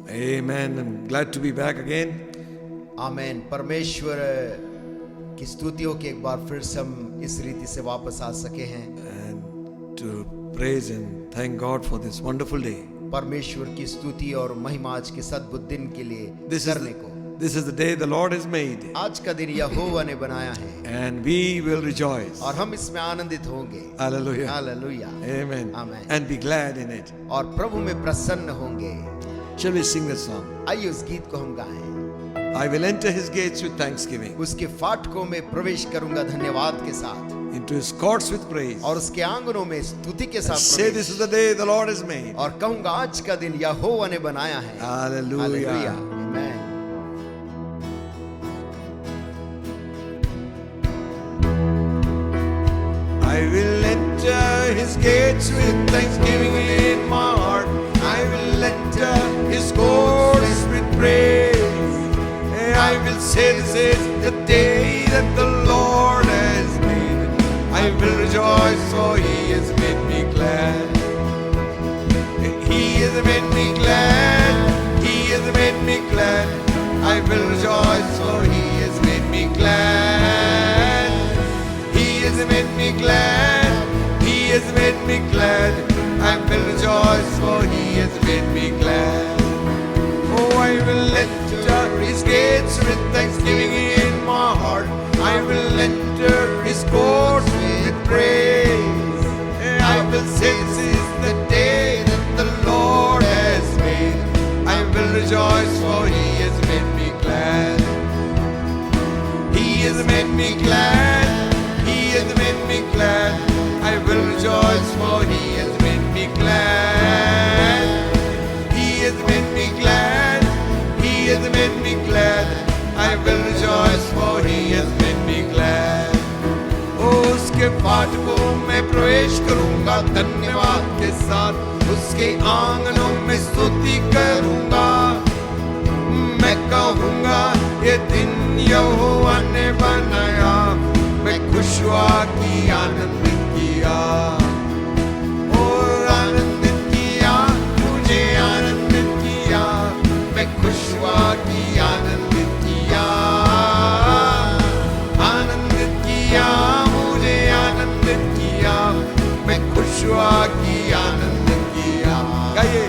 Amen. I'm glad to be back again. आमेन। परमेश्वर की स्तुतियों के एक बार फिर से हम इस रीति से वापस आ सके हैं And to praise and thank God for this wonderful day. परमेश्वर की स्तुति और महिमा आज के सद्बुद्ध दिन के लिए करने को। This is the day the Lord has made, आज का दिन यहोवा ने बनाया है and we will rejoice. और हम इसमें आनंदित होंगे। Hallelujah. Hallelujah. Amen. Amen. And be glad in it. और प्रभु में प्रसन्न होंगे। Shall we sing this song? आइए उस गीत को हम गाएं। I will enter his gates with thanksgiving, उसके फाटकों में प्रवेश करूंगा धन्यवाद के साथ, into his courts with praise. और उसके आंगनों में स्तुति के And साथ say, प्रवेश। this is the day the Lord has made. और कहूंगा आज का दिन यहोवा ने बनाया है। Hallelujah. Hallelujah. Amen. I will enter his gates with thanksgiving in my heart. I will enter his courts with praise. I will say, this is the day that the Lord has made. I will rejoice, for he has made me glad. He has made me glad. He has made me glad. I will rejoice, for he has made me glad. He has made me glad. He has made me glad. I will rejoice, for he has made me glad. Oh, I will enter his gates with thanksgiving in my heart. I will enter his courts with praise. I will say, this is the day that the Lord has made. I will rejoice, for he has made me glad. He has made me glad. He has made me glad. I will rejoice, for he has made me glad. He has made me glad. He has made me glad. I will rejoice, for he has made me glad. Oh, उसके फाटकों में प्रवेश करूंगा धन्यवाद के साथ, उसके आंगनों में स्तुति करूंगा। मैं कहूंगा, ये दिन यहोवा ने बनाया, मैं खुश हुआ कि आनंदित किया। और आनंदित किया, मुझे आनंदित किया। मैं खुश हुआ कि आनंदित किया। आनंदित किया, मुझे आनंदित किया। मैं खुश हुआ कि आनंदित किया। गाइए,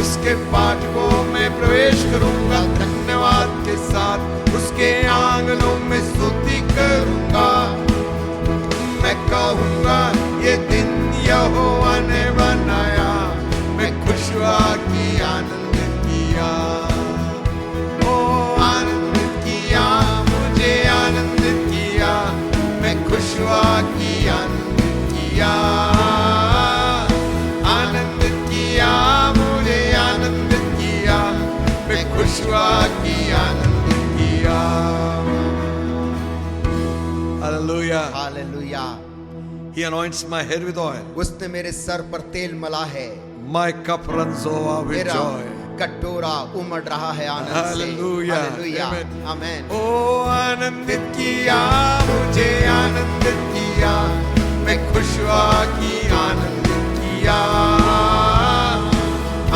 उसके फाटकों में प्रवेश करूंगा धन्यवाद के साथ, उसके आंगनों में स्तुति करूंगा। मैं कहूंगा, ये दिन यहोवा ने बनाया, मैं खुश हुआ कि आनंदित किया। ओ आनंदित किया, मुझे आनंदित किया। मैं खुश हुआ कि आनंदित किया। आनंदित किया, मुझे आनंदित किया। मैं खुश हुआ कि आनंदित किया। Hallelujah. Hallelujah. He anoints my head with oil. उसने मेरे सर पर तेल मला है, My cup runs over with मेरा joy. कटोरा उमड़ रहा है आनंद से। Hallelujah. हालेलुया। Amen. आमेन। ओ आनंदित किया, मुझे आनंदित किया। मैं खुश हुआ कि आनंदित किया।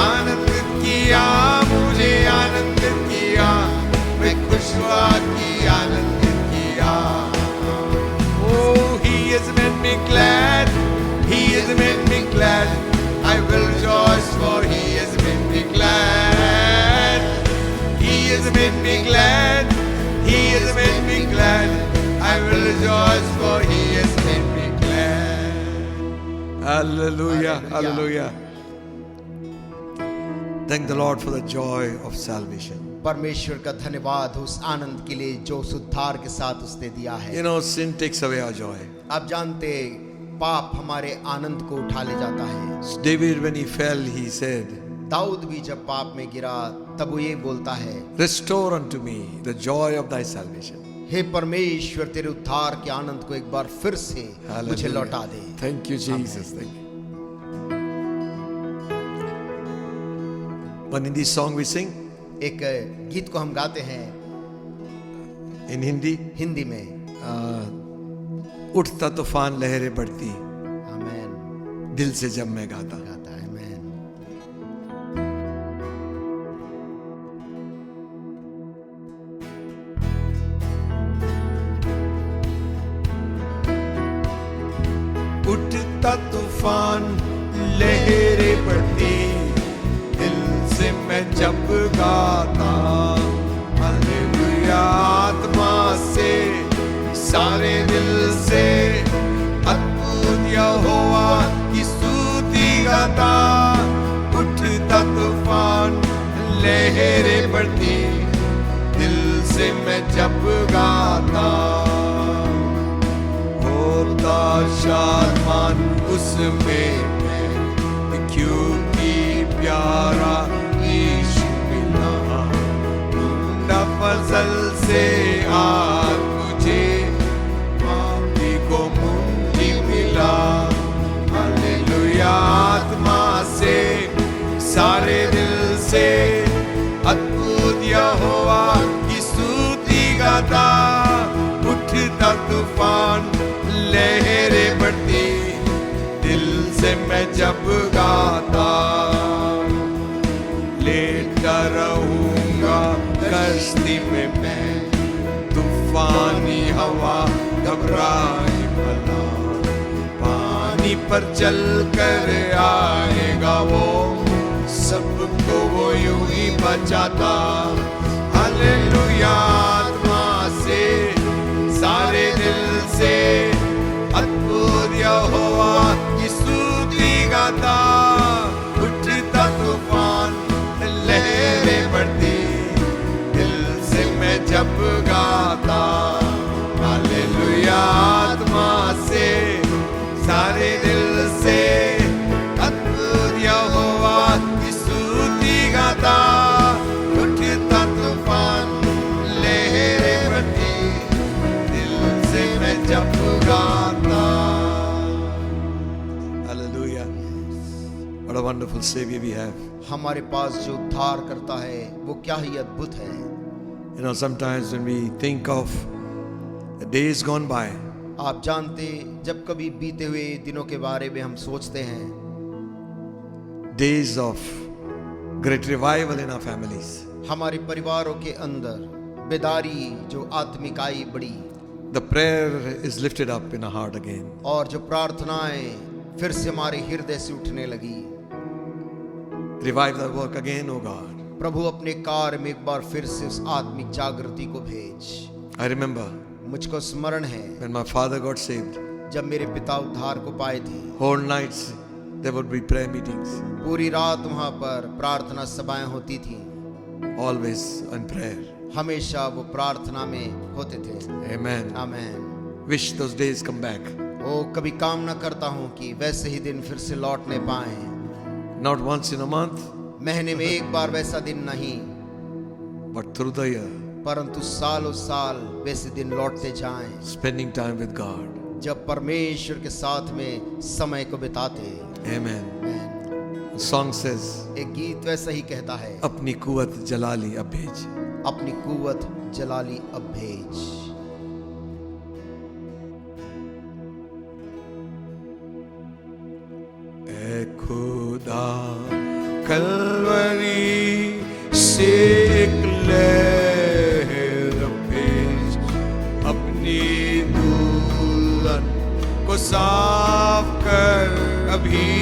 आनंदित किया, मुझे आनंदित किया। मैं खुश हुआ कि आनंदित किया। Oh, he has made me glad. He has made me glad. I will rejoice, for he has made me glad. He has made me glad. He has made me glad. I will rejoice, for he has made me glad. Hallelujah. Hallelujah. Thank the Lord for the joy of salvation. परमेश्वर का धन्यवाद उस आनंद के लिए जो उद्धार के साथ उसने दिया है। You know, sin takes away our joy. आप जानते, पाप हमारे आनंद को उठा ले जाता है। David, when he fell, he said, Dawood भी जब पाप में गिरा तब वो ये बोलता है, restore unto me the joy of thy salvation. हे परमेश्वर, तेरे उद्धार के आनंद को एक बार फिर से मुझे लौटा दे। Thank you, Jesus. Thank you. One Hindi song we sing एक गीत को हम गाते हैं in Hindi. हिंदी में। उठता तूफान लहरें बढ़ती, आमेन। दिल से जब मैं गाता। गाता है। आमेन। उठता तूफान लहरें बढ़ती, दिल से मैं जब गाता हालेलुया आत्मा से सारे दिल से अद्भुत यहोवा की स्तुति गाता। उठता तूफान लहरें बढ़ती, दिल से मैं जब गाता, होता शादमान उसमें मैं, क्योंकि प्यारा यीशु मिला। ढूंढा फजल से आज मुझे, पापी को मुक्ति मिला। हालेलुया आत्मा से सारे दिल से अद्भुत यहोवा की स्तुति गाता। उठता तूफान लहरें बढ़ती, दिल से मैं जब गाता, लेटा रहूंगा कश्ती में मैं, तूफानी हवा घबराए भला, पानी पर चल कर आएगा वो, सबको वो यूं ही बचाता। हालेलुया आत्मा से सारे दिल से अद्भुत यहोवा की स्तुति गाता। उठता तूफान लहरें बढ़ती, दिल से मैं जब गाता। हालेलुया आत्मा से सारे दिल से अद्भुत यहोवा की स्तुति गाता। उठता तूफान लहरें बढ़ती, जब गाता। Hallelujah. What a wonderful Savior we have. हमारे पास जो उद्धार करता है वो क्या ही अद्भुत है। You know, sometimes when we think of the days gone by, आप जानते जब कभी बीते हुए दिनों के बारे में हम सोचते हैं, days of great revival in our families, हमारे परिवारों के अंदर बेदारी जो आत्मिक आई बड़ी, the prayer is lifted up in our heart again. और जो प्रार्थनाएं फिर से हमारे हृदय से उठने लगी। Revive the work again, O God. प्रभु अपने कार्य में एक बार फिर से उस आत्मिक जागृति को भेज। I remember मुझको स्मरण है when my father got saved, जब मेरे पिता उद्धार को पाए थे, whole nights there would be prayer meetings, पूरी रात वहां पर प्रार्थना सभाएं होती थी, always in prayer. हमेशा वो प्रार्थना में होते थे। Amen. Amen. Wish those days come back. ओ कभी कामना करता हूँ कि वैसे ही दिन फिर से लौटने पाए। Not once in a month, महीने में एक बार वैसा दिन नहीं, but through the year, परंतु सालों साल वैसे दिन लौटते जाएं, spending time with God. जब परमेश्वर के साथ में समय को बिताते। Amen. Amen. The song says, एक गीत वैसा ही कहता है, अपनी कुवत जला ली अब भेज। अपनी कुवत जला ली अब भेज। ऐ खुदा कलवरी से एक लहर भेज, अपनी दुल्हन को साफ कर अभी,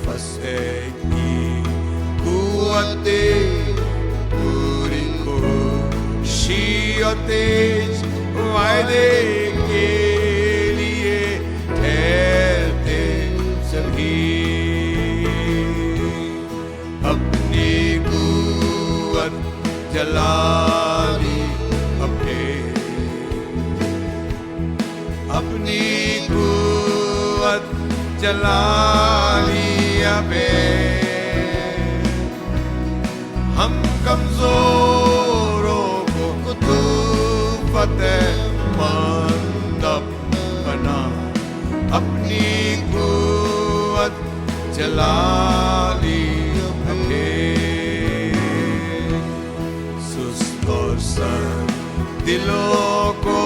फंसेगी कुवते पूरी खुशी और तेज, वायदे के लिए ठहरते सभी, अपनी कुवत जला ली अपने, अपनी कुवत जला ली अबे, हम कमजोरों को तू फतेहमंद बना, अपनी कुवत जला ली अपने, सुस्त और सर दिलों को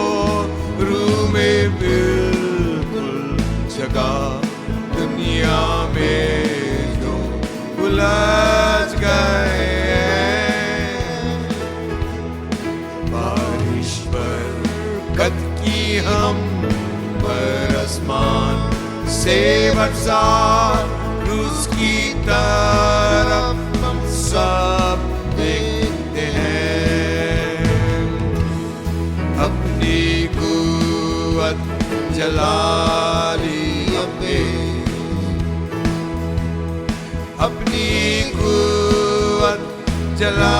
रूह में बिल्कुल जगा, दुनिया में जो उलझ गए, बारिश पर कद की हम पर आसमान से बरसा क्रूस की तरफ हम सब देखते हैं। अपनी कुव्वत जला ली अपने, अपनी कुव्वत जला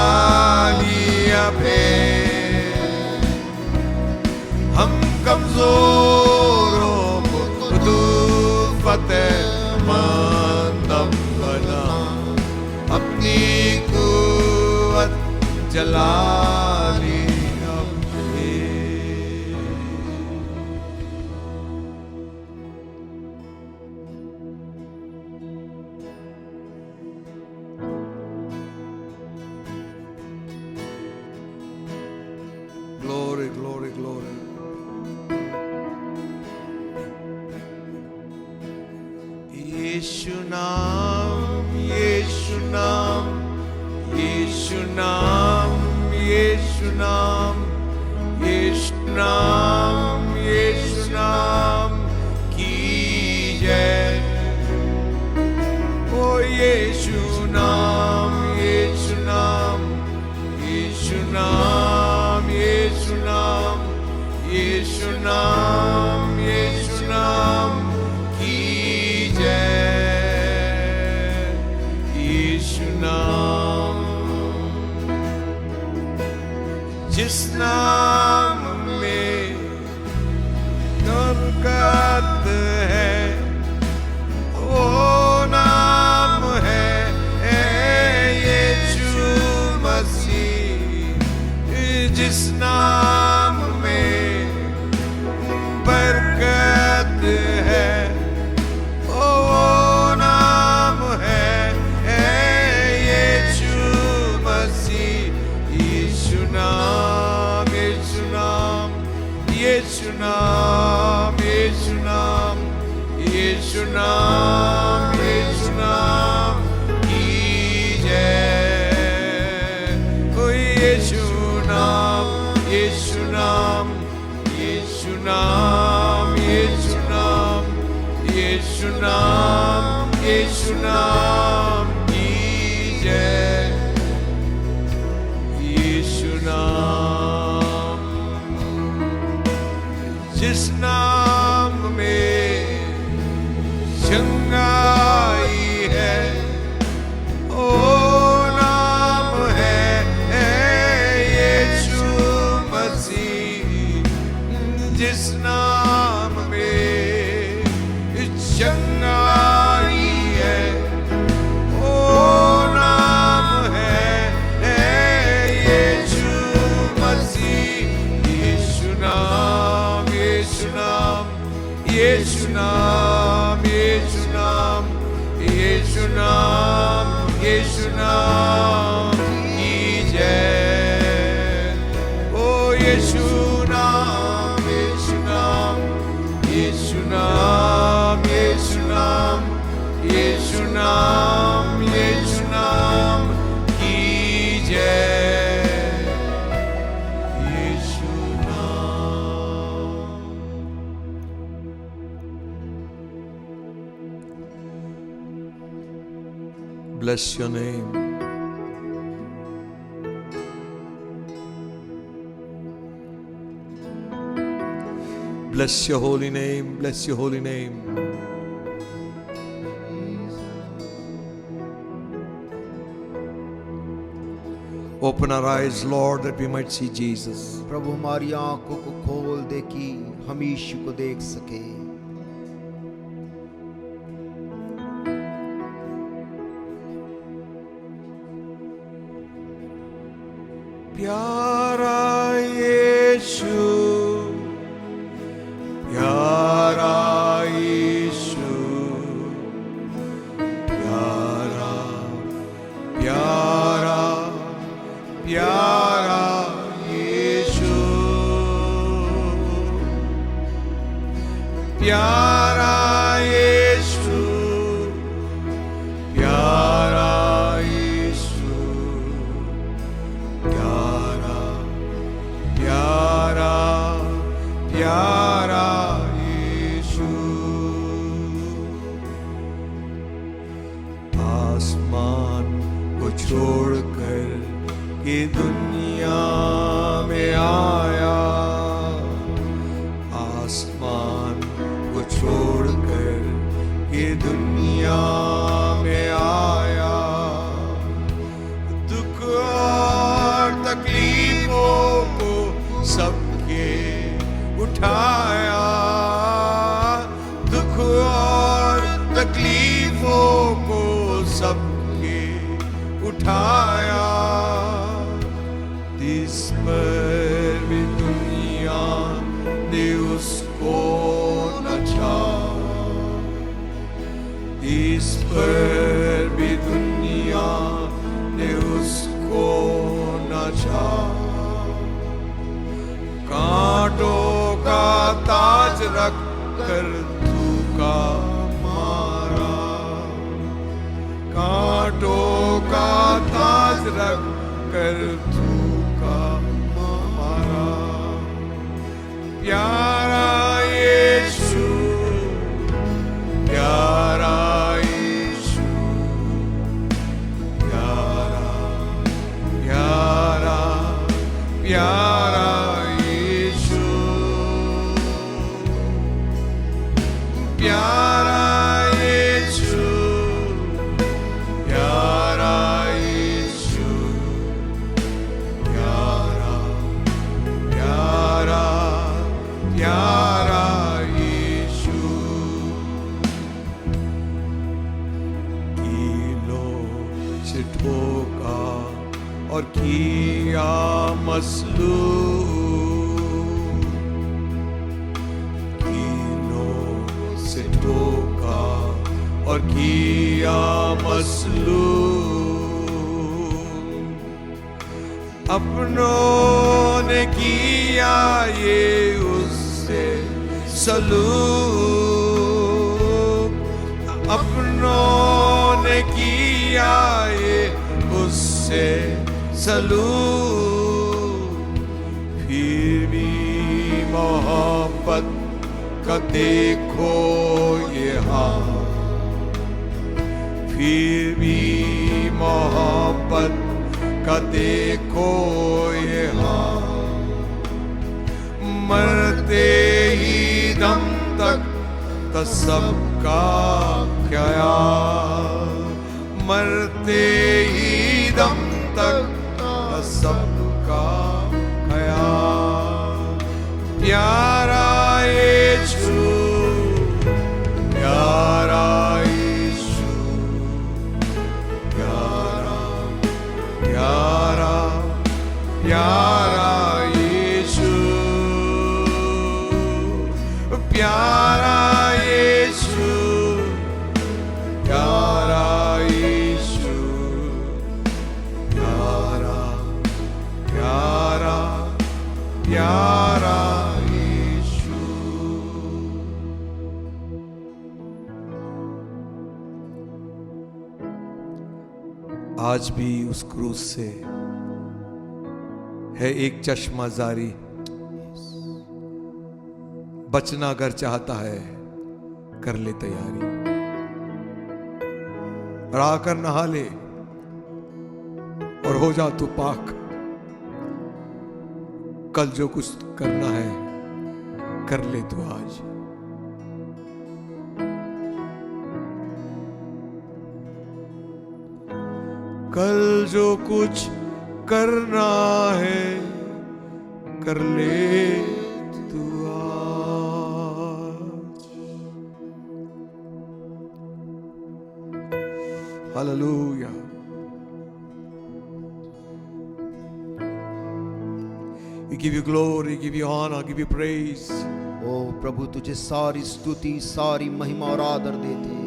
ली अपने। हम कमजोरों को तू फतेहमंद बना, अपनी कुव्वत जला ली अपने। Glory, glory, glory. यीशु नाम, यीशु नाम, यीशु नाम, यीशु नाम, यीशु नाम, यीशु नाम की जय। ओ यीशु नाम, यीशु नाम, यीशु नाम, यीशु नाम, यीशु नाम, यीशु नाम की जय। यीशु नाम, जिस नाम में बरकत है, वो नाम है यीशु मसीह। जिस नाम में बरकत है, वो नाम है यीशु मसीह। यीशु नाम, यीशु नाम, यीशु नाम, यीशु नाम, यीशु नाम, यीशु नाम की जय। ओ यीशु नाम, यीशु नाम, यीशु नाम, यीशु नाम, यीशु नाम, यीशु नाम की जय। यीशु नाम, जिस नाम में चंगाई है, ओ नाम है यीशु मसीह। जिस नाम में चंगाई है, ओ नाम है यीशु मसीह। यीशु नाम, यीशु नाम, यीशु नाम, यीशु नाम, यीशु नाम, यीशु नाम की जय। ओ यीशु नाम, यीशु नाम, यीशु नाम, यीशु नाम, यीशु नाम, यीशु नाम की जय। यीशु नाम। Bless your name. Bless your holy name. Bless your holy name. Open our eyes, Lord, that we might see Jesus. प्रभु हमारी आंखों को खोल दे कि हम यीशु को देख सके। प्यारा यीशु, प्यारा यीशु, प्यारा, प्यारा, प्यारा यीशु, प्यारा यीशु, प्यारा यीशु, प्यारा, प्यारा, प्यारा यीशु। छोड़कर के दुनिया में आया, आसमान को छोड़कर के दुनिया में आया, दुख और तकलीफों को सबके उठाया, दुख और तकलीफों को सबके उठाया, इस पर भी दुनिया ने उसको न चाहा, इस पर भी दुनिया ने उसको न चाहा, कांटों का ताज रख कर थूका मारा, कांटों का ताज रख कर थूका मारा, प्यारा यीशु, प्यारा यीशु, प्यारा प्यारा प्यारा यीशु, प्यारा यीशु, प्यारा यीशु, प्यारा प्यारा प्यारा यीशु, कीलों से ठोका और किया मसलूब, कीलों से ठोका और किया मसलूब, अपनों ने किया ये उससे सलूब, अपनों ने किया ये उससे सलूब, फिर भी मोहब्बत का देखो ये हाल, फिर भी मोहब्बत का देखो ये हाल, मरते ही दम तक था सबका ख्याल, मरते ही दम तक था सबका ख्याल, प्यारा यीशु, प्यारा यीशु, प्यारा प्यारा प्यारा यीशु, प्यारा यीशु, प्यारा यीशु, प्यारा प्यारा प्यारा यीशु। आज भी उस क्रूस से है एक चश्मा जारी, बचना अगर चाहता है कर ले तैयारी, और आकर नहा ले और हो जा तू पाक, कल जो कुछ करना है कर ले तू आज। कल जो कुछ करना है कर ले तू आज। Hallelujah. We give you glory, give you honor, give you praise. ओ प्रभु तुझे सारी स्तुति, सारी महिमा और आदर देते हैं।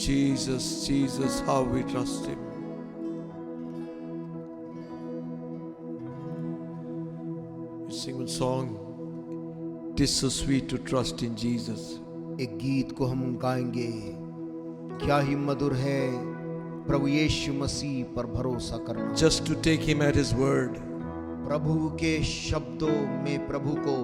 Jesus, Jesus, how we trust Him. We sing one song. It is so sweet to trust in Jesus. एक गीत को हम गाएंगे, क्या ही मधुर है प्रभु यीशु मसीह पर भरोसा करना। Just to take Him at His word. प्रभु के शब्दों में प्रभु को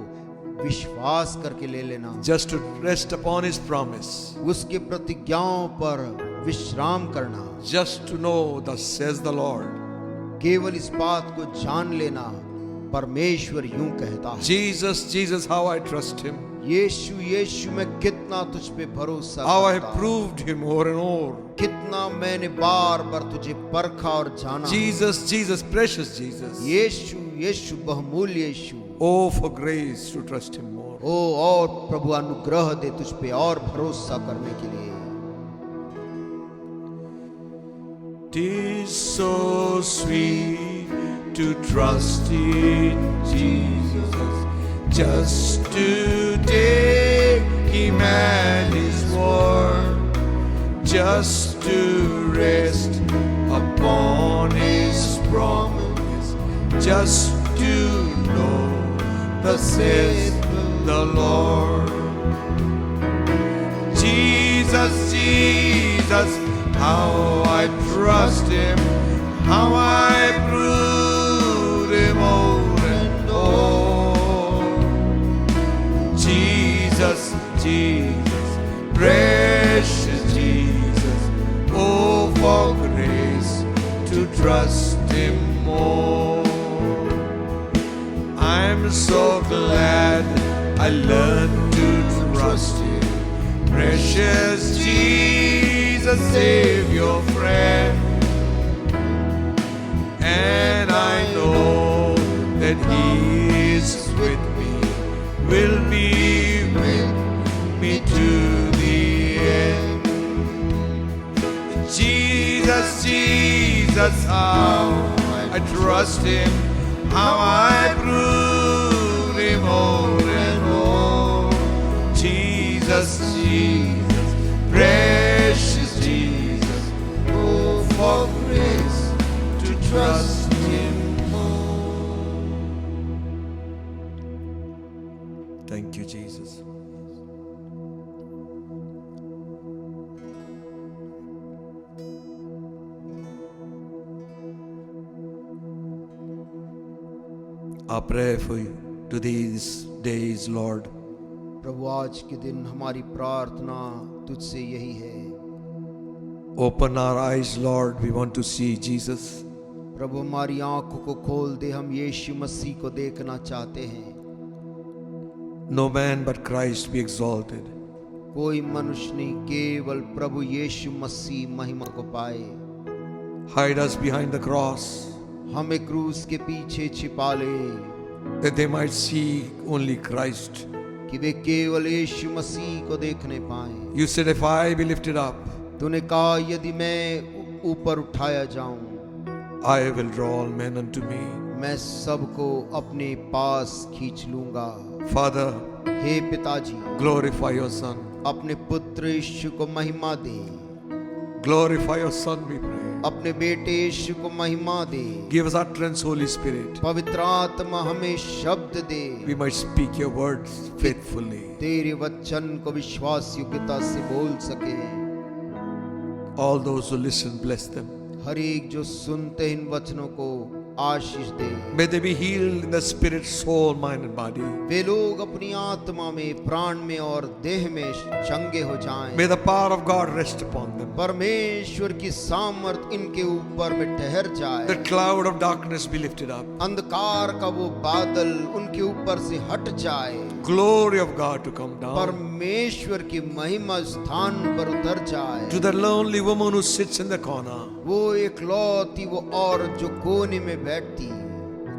विश्वास करके ले लेना, just to rest upon His promise, उसके प्रतिज्ञाओं पर विश्राम करना, just to know thus says the Lord. केवल इस बात को जान लेना, परमेश्वर यूं कहता है, Jesus, Jesus, how I trust Him, यीशु यीशु मैं कितना तुझ पे भरोसा how I करता have हूं, proved Him more and more. कितना मैंने बार बार तुझे परखा और जाना। Jesus, Jesus, precious Jesus. यीशु यीशु बहुमूल्य यीशु, Oh, for grace to trust Him more. ओ और प्रभु अनुग्रह दे तुझ पे और भरोसा करने के लिए। 'Tis so sweet to trust in Jesus, just to take Him at His word, just to rest upon His promise, just to know thus says the Lord. Jesus, Jesus, how I trust Him, how I prove Him over and over. Jesus, Jesus, precious Jesus, oh, for grace to trust Him more. I'm so glad I learned to trust Him, precious Jesus, Savior, friend. And I know that He is with me, will be with me to the end. Jesus, Jesus, how I trust Him, how I prove Him more and more. Jesus, Jesus, precious Jesus, oh, for grace to trust Him more. Thank you, Jesus. I pray for you to these days, Lord. प्रभु आज के दिन हमारी प्रार्थना तुझसे यही है। Open our eyes, Lord. We want to see Jesus. प्रभु हमारी आंखों को खोल दे, हम यीशु मसीह को देखना चाहते हैं। No man but Christ be exalted. कोई मनुष्य नहीं, केवल प्रभु यीशु मसीह महिमा को पाए। Hide us behind the cross, हमें क्रूस के पीछे छिपा ले, that they might see only Christ. कि वे केवल यीशु मसीह को देखने पाए। You said, if I be lifted up, तूने कहा यदि मैं ऊपर उठाया जाऊं, I will draw all men unto me. मैं सबको अपने पास खींच लूंगा। Father, हे पिताजी, glorify your Son. अपने पुत्र यीशु को महिमा दे, Glorify your Son, we pray. अपने बेटे यीशु को महिमा दे। Give us utterance, Holy Spirit. पवित्र आत्मा हमें शब्द दे, We might speak your words faithfully. तेरे वचन को विश्वास योग्यता से बोल सके। All those who listen, bless them. हर एक जो सुनते इन वचनों को आशीष दे। May they be healed in the spirit, soul, mind and body. वे लोग अपनी आत्मा में, प्राण में और देह में चंगे हो जाएं। May the power of God rest upon them. परमेश्वर की सामर्थ इनके ऊपर में ठहर जाए। The cloud of darkness be lifted up. अंधकार का वो बादल उनके ऊपर से हट जाए। Glory of God to come down. परमेश्वर की महिमा स्थान पर उतर जाए। To the lonely woman who sits in the corner. वो एकलौती वो औरत जो कोने में बैठती,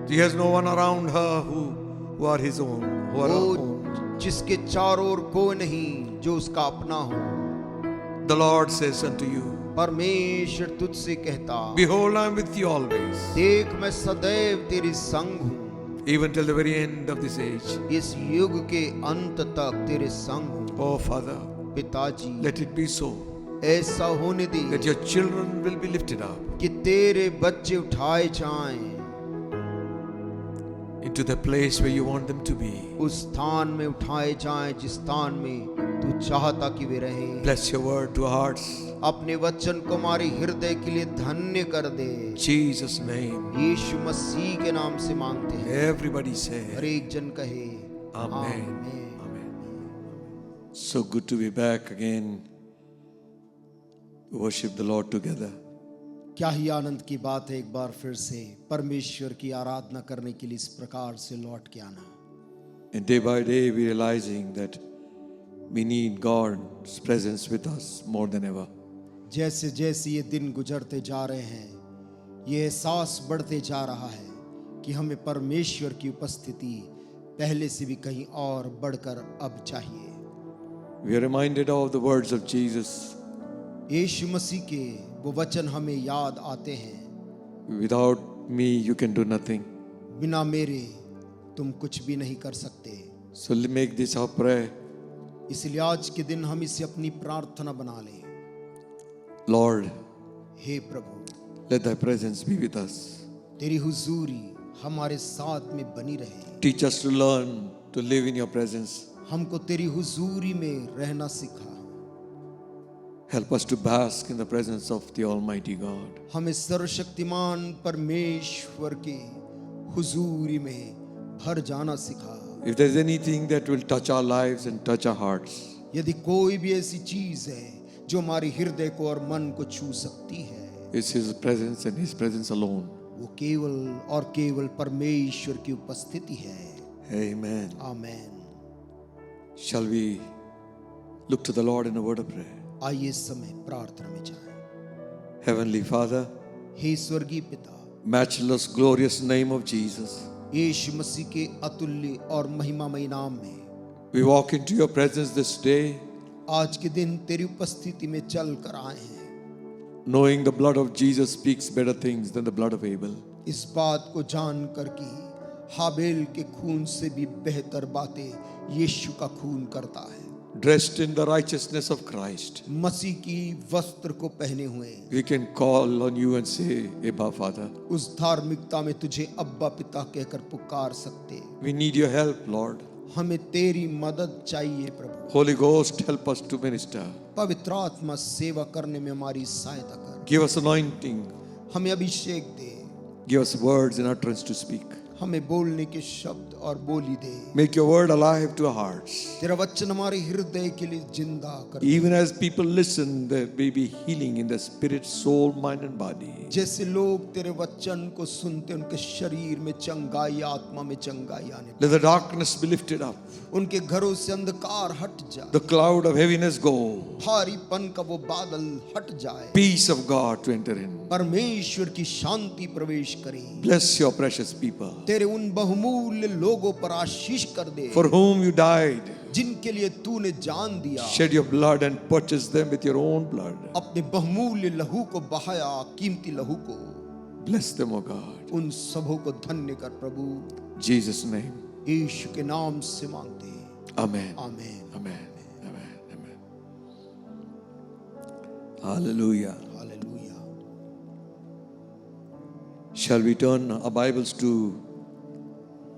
He has no one around her who are his own, who are her own. वो जिसके चारों ओर कोई नहीं जो उसका अपना हो। The Lord says unto you, परमेश्वर तुझसे कहता, Behold, I am with you always, देख मैं सदैव तेरे संग हूँ, even till the very end of this age. इस युग के अंत तक तेरे संग हूँ। Oh Father, पिताजी, let it be so, ऐसा होने दे that your children will be lifted up. कि तेरे बच्चे उठाए जाएं। into the place where you want them to be. उस स्थान में उठाए जाएं जिस स्थान में तू चाहता कि वे रहें। Bless your word to our hearts. अपने वचन को हमारे हृदय के लिए धन्य कर दे। Jesus' name. यीशु मसीह के नाम से मांगते हैं। Everybody say हर एक जन कहे Amen. आमीन। Amen. So good to be back again. Worship the Lord together. क्या ही आनंद की बात है एक बार फिर से परमेश्वर की आराधना करने के लिए इस प्रकार से लौट के आना। And day by day we realizing that we need God's presence with us more than ever. जैसे जैसे ये दिन गुजरते जा रहे हैं ये एहसास बढ़ते जा रहा है कि हमें परमेश्वर की उपस्थिति पहले से भी कहीं और बढ़कर अब चाहिए। We are reminded of the words of Jesus. यीशु मसीह के वो वचन हमें याद आते हैं, Without me you can do nothing. बिना मेरे तुम कुछ भी नहीं कर सकते। So make this our prayer. इसलिए आज के दिन हम इसे अपनी प्रार्थना बना लें। Lord, hey Prabhu, let thy presence be with us. तेरी हुजूरी हमारे साथ में बनी रहे। Teach us to learn to live in your presence. हमको तेरी हुजूरी में रहना सिखा। Help us to bask in the presence of the Almighty God. हमें सर्वशक्तिमान परमेश्वर के हुजूरी में भर जाना सिखा। If there is anything that will touch our lives and touch our hearts, यदि कोई भी ऐसी चीज है जो हमारे हृदय को और मन को छू सकती है, it's His presence and His presence alone. वो केवल और केवल परमेश्वर की उपस्थिति है। Amen. Amen. Shall we look to the Lord in a word of prayer? आइए इस समय प्रार्थना में जाएं। Heavenly Father, हे स्वर्गीय पिता, matchless, glorious name of Jesus, यीशु मसीह के अतुल्य और महिमामय नाम में we walk into your presence this day, आज के दिन तेरी उपस्थिति में चल कर आए हैं, knowing the blood of Jesus speaks better things than the blood of Abel. इस बात को जान कर कि हाबेल के खून से भी बेहतर बातें यीशु का खून करता है। Dressed in the righteousness of Christ, मसीह की वस्त्र को पहने हुए we can call on you and say, Abba Father. उस धार्मिकता में तुझे अब्बा पिता कहकर पुकार सकते। We need your help, Lord. हमें तेरी मदद चाहिए प्रभु। Holy Ghost, help us to minister. पवित्र आत्मा सेवा करने में हमारी सहायता कर। Give us anointing. हमें अभिषेक दे। Give us words and utterance to speak. हमें बोलने के शब्द और बोली दे। Make your word alive to our hearts. तेरा वचन हमारे हृदय के लिए जिंदा कर। Even as people listen, there may be healing in their spirit, soul, mind and body. जैसे लोग तेरे वचन को सुनते उनके शरीर में चंगाई, आत्मा में चंगाई आने। Let the darkness be lifted up. उनके घरों से अंधकार हट जाए। The cloud of heaviness go. भारीपन का वो बादल हट जाए। Peace of God to enter in. परमेश्वर की शांति प्रवेश करे। Bless your precious people, तेरे उन बहुमूल्य लोगों पर आशीष कर दे for whom you died. जिनके लिए तूने जान दिया। Shed your blood and purchase them with your own blood. अपने बहुमूल्य लहू को बहाया, कीमती लहू को। Bless them, O God. उन सबों को धन्य कर प्रभु। Jesus' name. यीशु के नाम से मांगते हैं। Amen. आमीन। Amen. Amen. Amen. Hallelujah. Hallelujah. Shall we turn our Bibles to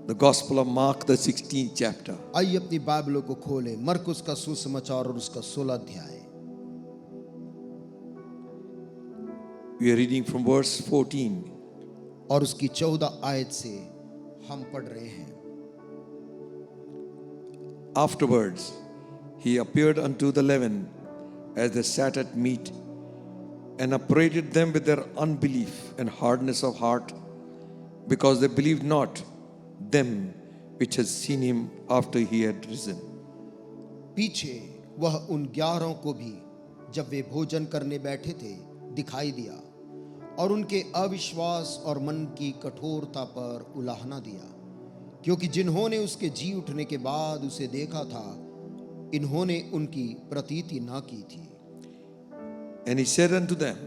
the Gospel of Mark, the 16th chapter? आइए अपनी बाइबलों को खोलें। मरकुस का सुसमाचार और उसका 16 अध्याय। We are reading from verse 14. और उसकी 14 आयत से हम पढ़ रहे हैं। Afterwards, he appeared unto the 11 as they sat at meat, and upbraided them with their unbelief and hardness of heart, because they believed not them which had seen him after he had risen. पीछे वह उन 11 को भी जब वे भोजन करने बैठे थे दिखाई दिया, और उनके अविश्वास और मन की कठोरता पर उलाहना दिया, क्योंकि जिन्होंने उसके जी उठने के बाद उसे देखा था, इन्होंने उनकी प्रतीति ना की थी। And he said unto them,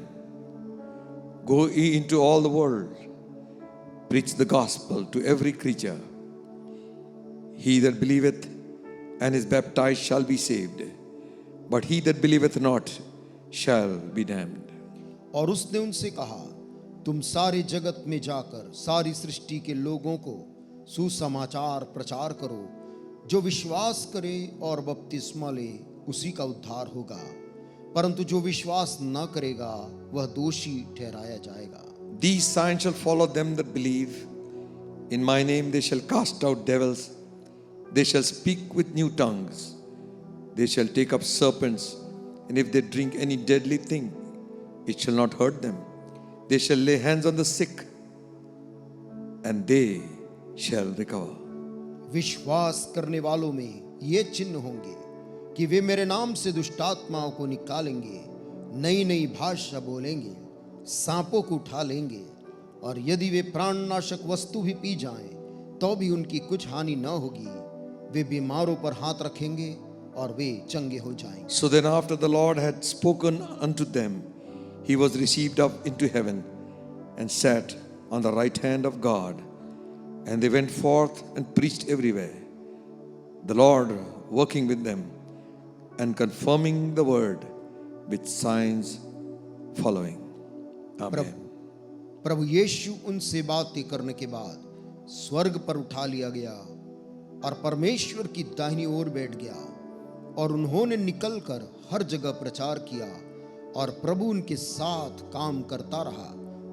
Go ye into all the world, preach the gospel to every creature. He that believeth and is baptized shall be saved, but he that believeth not shall be damned. और उसने उनसे कहा, तुम सारे जगत में जाकर सारी सृष्टि के लोगों को सुसमाचार प्रचार करो, जो विश्वास करे और बपतिस्मा ले उसी का उद्धार होगा, परंतु जो विश्वास न करेगा वह दोषी ठहराया जाएगा। These signs shall follow them that believe. In my name they shall cast out devils. They shall speak with new tongues. They shall take up serpents. And if they drink any deadly thing, it shall not hurt them. They shall lay hands on the sick, and they shall recover. विश्वास करने वालों में ये चिन्ह होंगे कि वे मेरे नाम से दुष्टात्माओं को निकालेंगे, नई नई भाषा बोलेंगे, सांपों को उठा लेंगे, और यदि वे प्राणनाशक वस्तु भी पी जाएं तो भी उनकी कुछ हानि न होगी। वे बीमारों पर हाथ रखेंगे और वे चंगे हो जाएंगे। So then after the Lord had spoken unto them, he was received up into heaven and sat on the right hand of God. And they went forth and preached everywhere, the Lord working with them and confirming the word with signs following. Amen. प्रभु यीशु उनसे बातें करने के बाद स्वर्ग पर उठा लिया गया और परमेश्वर की दाहिनी ओर बैठ गया, और उन्होंने निकलकर हर जगह प्रचार किया, और प्रभु उनके साथ काम करता रहा,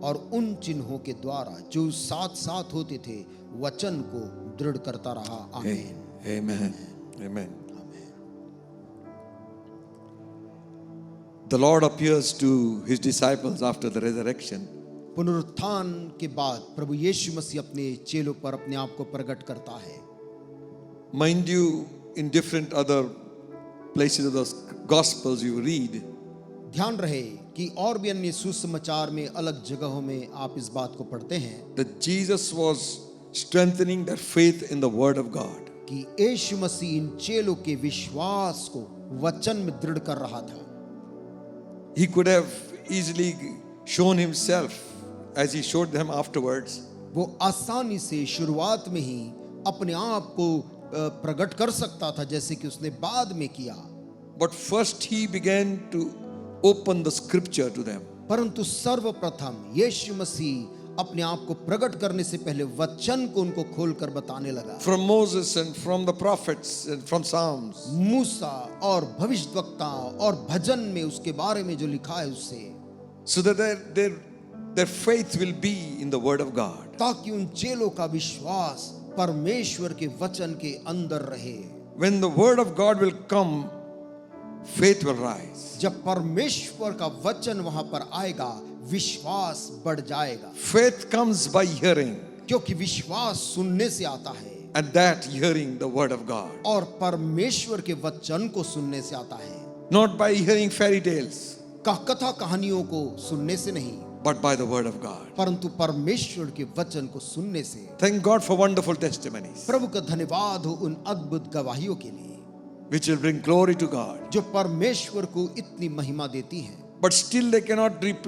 और उन चिन्हों के द्वारा जो साथ साथ होते थे वचन को दृढ़ करता रहा। आमीन। Amen. Amen. The Lord appears to his disciples after the resurrection. पुनरुत्थान के बाद प्रभु यीशु मसीह अपने चेलों पर अपने आप को प्रकट करता है। Mind you, in different other places of the Gospels you read, ध्यान रहे कि और भी अन्य सुसमाचार में अलग जगहों में आप इस बात को पढ़ते हैं that Jesus was strengthening their faith in the Word of God. कि यीशु मसीह इन चेलों के विश्वास को वचन में दृढ़ कर रहा था। He could have easily shown himself as he showed them afterwards. वो आसानी से शुरुआत में ही अपने आप को प्रकट कर सकता था, जैसे कि उसने बाद में किया। But first he began to open the scripture to them. परंतु सर्वप्रथम यीशु मसीह अपने आप को प्रकट करने से पहले वचन को उनको खोलकर बताने लगा। From Moses and from the prophets and from Psalms. मूसा और भविष्यवक्ता और भजन में उसके बारे में जो लिखा है उससे, So that their faith will be in the Word of God. ताकि उन चेलों का विश्वास परमेश्वर के वचन के अंदर रहे। When the Word of God will come, faith will rise. जब परमेश्वर का वचन वहां पर आएगा विश्वास बढ़ जाएगा। Faith comes by hearing, क्योंकि विश्वास सुनने से आता है, and that hearing the Word of God. और परमेश्वर के वचन को सुनने से आता है। Not by hearing fairy tales, कथा कहानियों को सुनने से नहीं, but by the Word of God. परंतु परमेश्वर के वचन को सुनने से। Thank God for wonderful testimonies, प्रभु का धन्यवाद हो उन अद्भुत गवाहियों के लिए which will bring glory to God. जो परमेश्वर को इतनी महिमा देती हैं, But still they cannot take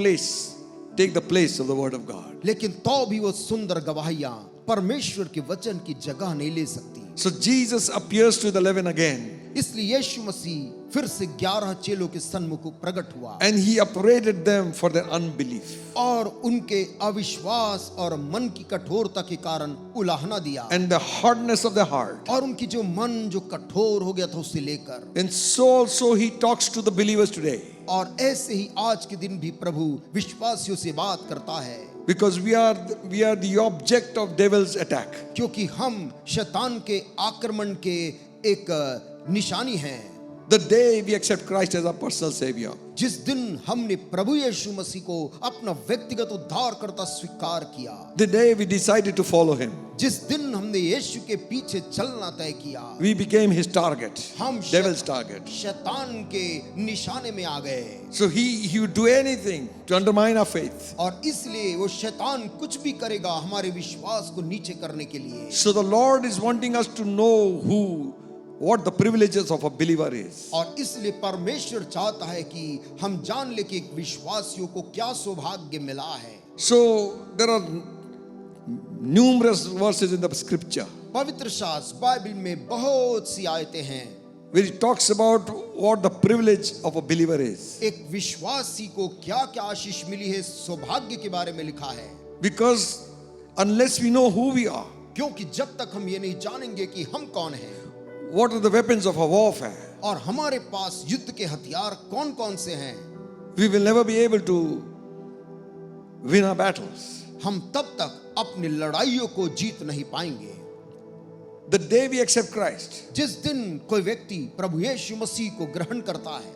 the place of the Word of God. लेकिन तो भी वो सुंदर गवाहियां परमेश्वर के वचन की जगह नहीं ले सकती। So Jesus appears to the 11 again, इसलिए यीशु मसीह फिर से 11 चेलों के सन्मुख प्रकट हुआ, and he upbraided them for their unbelief. और उनके अविश्वास और मन की कठोरता के कारण उलाहना दिया, And the hardness of their heart. और उनकी जो मन जो कठोर हो गया था उससे लेकर। And so also he talks to the believers today. और ऐसे ही आज के दिन भी प्रभु विश्वासियों से बात करता है, Because we are the object of devil's attack. क्योंकि हम शैतान के आक्रमण के एक निशानी हैं। The day we accept Christ as our personal Savior, जिस दिन हमने प्रभु यीशु मसीह को अपना व्यक्तिगत उद्धारकर्ता स्वीकार किया, the day we decided to follow him, जिस दिन हमने यीशु के पीछे चलना तय किया, we became his target, हम devil's target. शैतान के निशाने में आ गए। So he would do anything to undermine our faith. और इसलिए वो शैतान कुछ भी करेगा हमारे विश्वास को नीचे करने के लिए। So the Lord is wanting us to know what the privileges of a believer is. और इसलिए परमेश्वर चाहता है कि हम जान ले कि एक विश्वासियों को क्या सौभाग्य मिला है। So there are numerous verses in the scripture पवित्र शास्त्र बाइबल में बहुत सी आयतें हैं where it talks about what the privilege of a believer is. एक विश्वासी को क्या क्या आशीष मिली है, सौभाग्य के बारे में लिखा है। Because unless we know who we are, क्योंकि जब तक हम ये नहीं जानेंगे कि हम कौन हैं what are the weapons of our warfare, और हमारे पास युद्ध के हथियार कौन कौन से हैं, we will never be able to win our battles. हम तब तक अपनी लड़ाइयों को जीत नहीं पाएंगे। The day we accept Christ, जिस दिन कोई व्यक्ति प्रभु यीशु मसीह को ग्रहण करता है,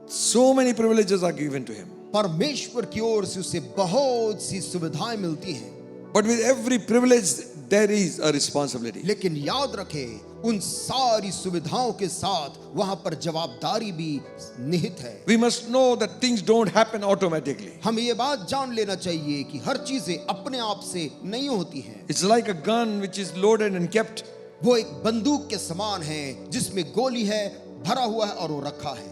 so many privileges are given to him. परमेश्वर की ओर से उसे बहुत सी सुविधाएं मिलती हैं, But with every privilege, there is a responsibility. लेकिन याद रखें उन सारी सुविधाओं के साथ वहां पर जवाबदारी भी निहित है। We must know that things don't happen automatically. हमें ये बात जान लेना चाहिए कि हर चीजें अपने आप से नहीं होती हैं। It's like a gun which is loaded and kept. वो एक बंदूक के समान है जिसमें गोली है, भरा हुआ है और वो रखा है,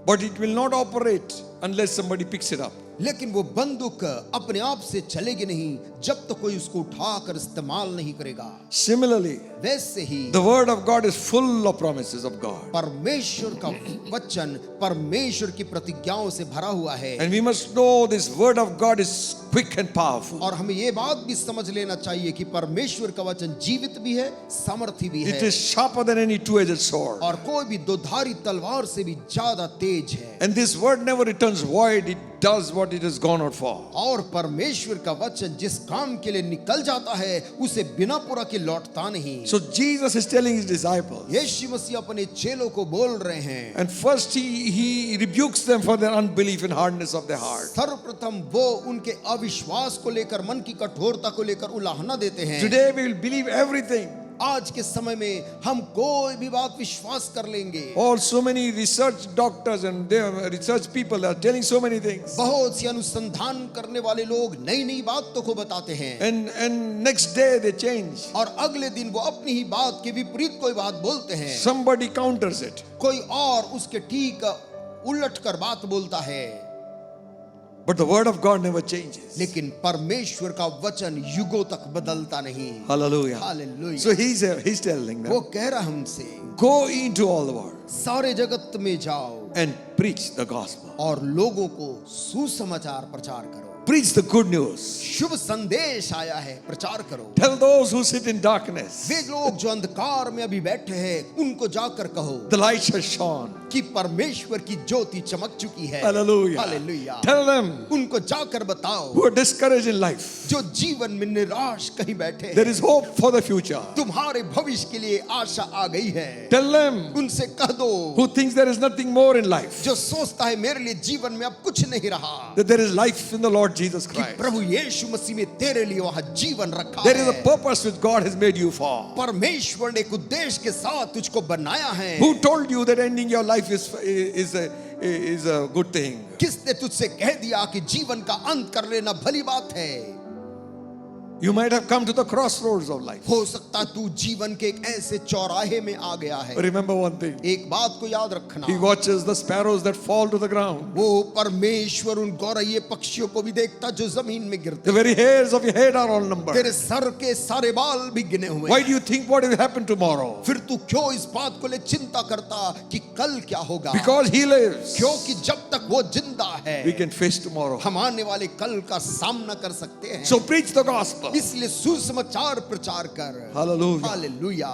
But it will not operate unless somebody picks it up. लेकिन वो बंदूक अपने आप से चलेगी नहीं जब तक कोई उसको उठाकर इस्तेमाल नहीं करेगा। Similarly, वैसे ही the word of God is full of promises of God. परमेश्वर का वचन परमेश्वर की प्रतिज्ञाओं से भरा हुआ है, And we must know this word of God is quick and powerful. और हमें ये बात भी समझ लेना चाहिए कि परमेश्वर का वचन जीवित भी है, सामर्थी भी It है, is sharper than any two-edged sword. और कोई भी दोधारी तलवार से भी ज्यादा तेज है। And this word never returns void. It does what it has gone out for. और परमेश्वर का वचन जिस काम के लिए निकल जाता है उसे बिना पूरा के लौटता नहीं। So Jesus is telling his disciples. यीशु मसीह अपने चेलों को बोल रहे हैं, And first he rebukes them for their unbelief and hardness of their heart. सर्वप्रथम वो उनके अविश्वास को लेकर, मन की कठोरता को लेकर उलाहना देते हैं। Today we will believe everything. आज के समय में हम कोई भी बात विश्वास कर लेंगे। All so many research doctors and research people are telling so many things. बहुत सी अनुसंधान करने वाले लोग नई नई बातों को बताते हैं, And next day they change. और अगले दिन वो अपनी ही बात के विपरीत कोई बात बोलते हैं। Somebody counters it. कोई और उसके ठीक उलट कर बात बोलता है। But the word of God never changes. लेकिन परमेश्वर का वचन युगों तक बदलता नहीं। Hallelujah. Hallelujah. So he's telling वो them, कह रहा हमसे, go into all the world सारे जगत में जाओ and preach the gospel. और लोगों को सुसमाचार प्रचार करो। Preach the good news. शुभ संदेश आया है, प्रचार करो। Tell those who sit in darkness, वे लोग जो अंधकार में अभी बैठे हैं उनको जाकर कहो the light has shone. कि परमेश्वर की ज्योति चमक चुकी है। Hallelujah. हालेलुया। Tell them उनको जाकर बताओ who are discouraged in life, जो जीवन में निराश कहीं बैठे there हैं, is hope for the future. तुम्हारे भविष्य के लिए आशा आ गई है। Tell them उनसे कह दो who thinks there is nothing more in life, जो सोचता है मेरे लिए जीवन में अब कुछ नहीं रहा, that there is life in the Lord Jesus कि Christ. प्रभु यीशु मसीह में तेरे लिए वहां जीवन रखा There is a है। purpose which God has made you for. परमेश्वर ने एक उद्देश्य के साथ तुझको बनाया है। Who told you that ending your life is a good thing? किसने तुझसे कह दिया कि जीवन का अंत कर लेना भली बात है? You might have come to the crossroads of life. हो सकता तू जीवन के एक ऐसे चौराहे में आ गया है। But remember one thing, एक बात को याद रखना, He watches the sparrows that fall to the ground. वो परमेश्वर उन गौरैये पक्षियों को भी देखता जो जमीन में गिरते The very hairs of your head are all numbered. तेरे सर के सारे बाल भी गिने हुए Why हैं। do you think what will happen tomorrow? फिर तू क्यों इस बात को ले चिंता करता कि कल क्या होगा? Because He lives, क्योंकि जब तक वो जिंदा है we can face tomorrow. हम आने वाले कल का सामना कर सकते हैं। So preach the gospel. इसलिए सुसमाचार प्रचार कर। Hallelujah. Hallelujah.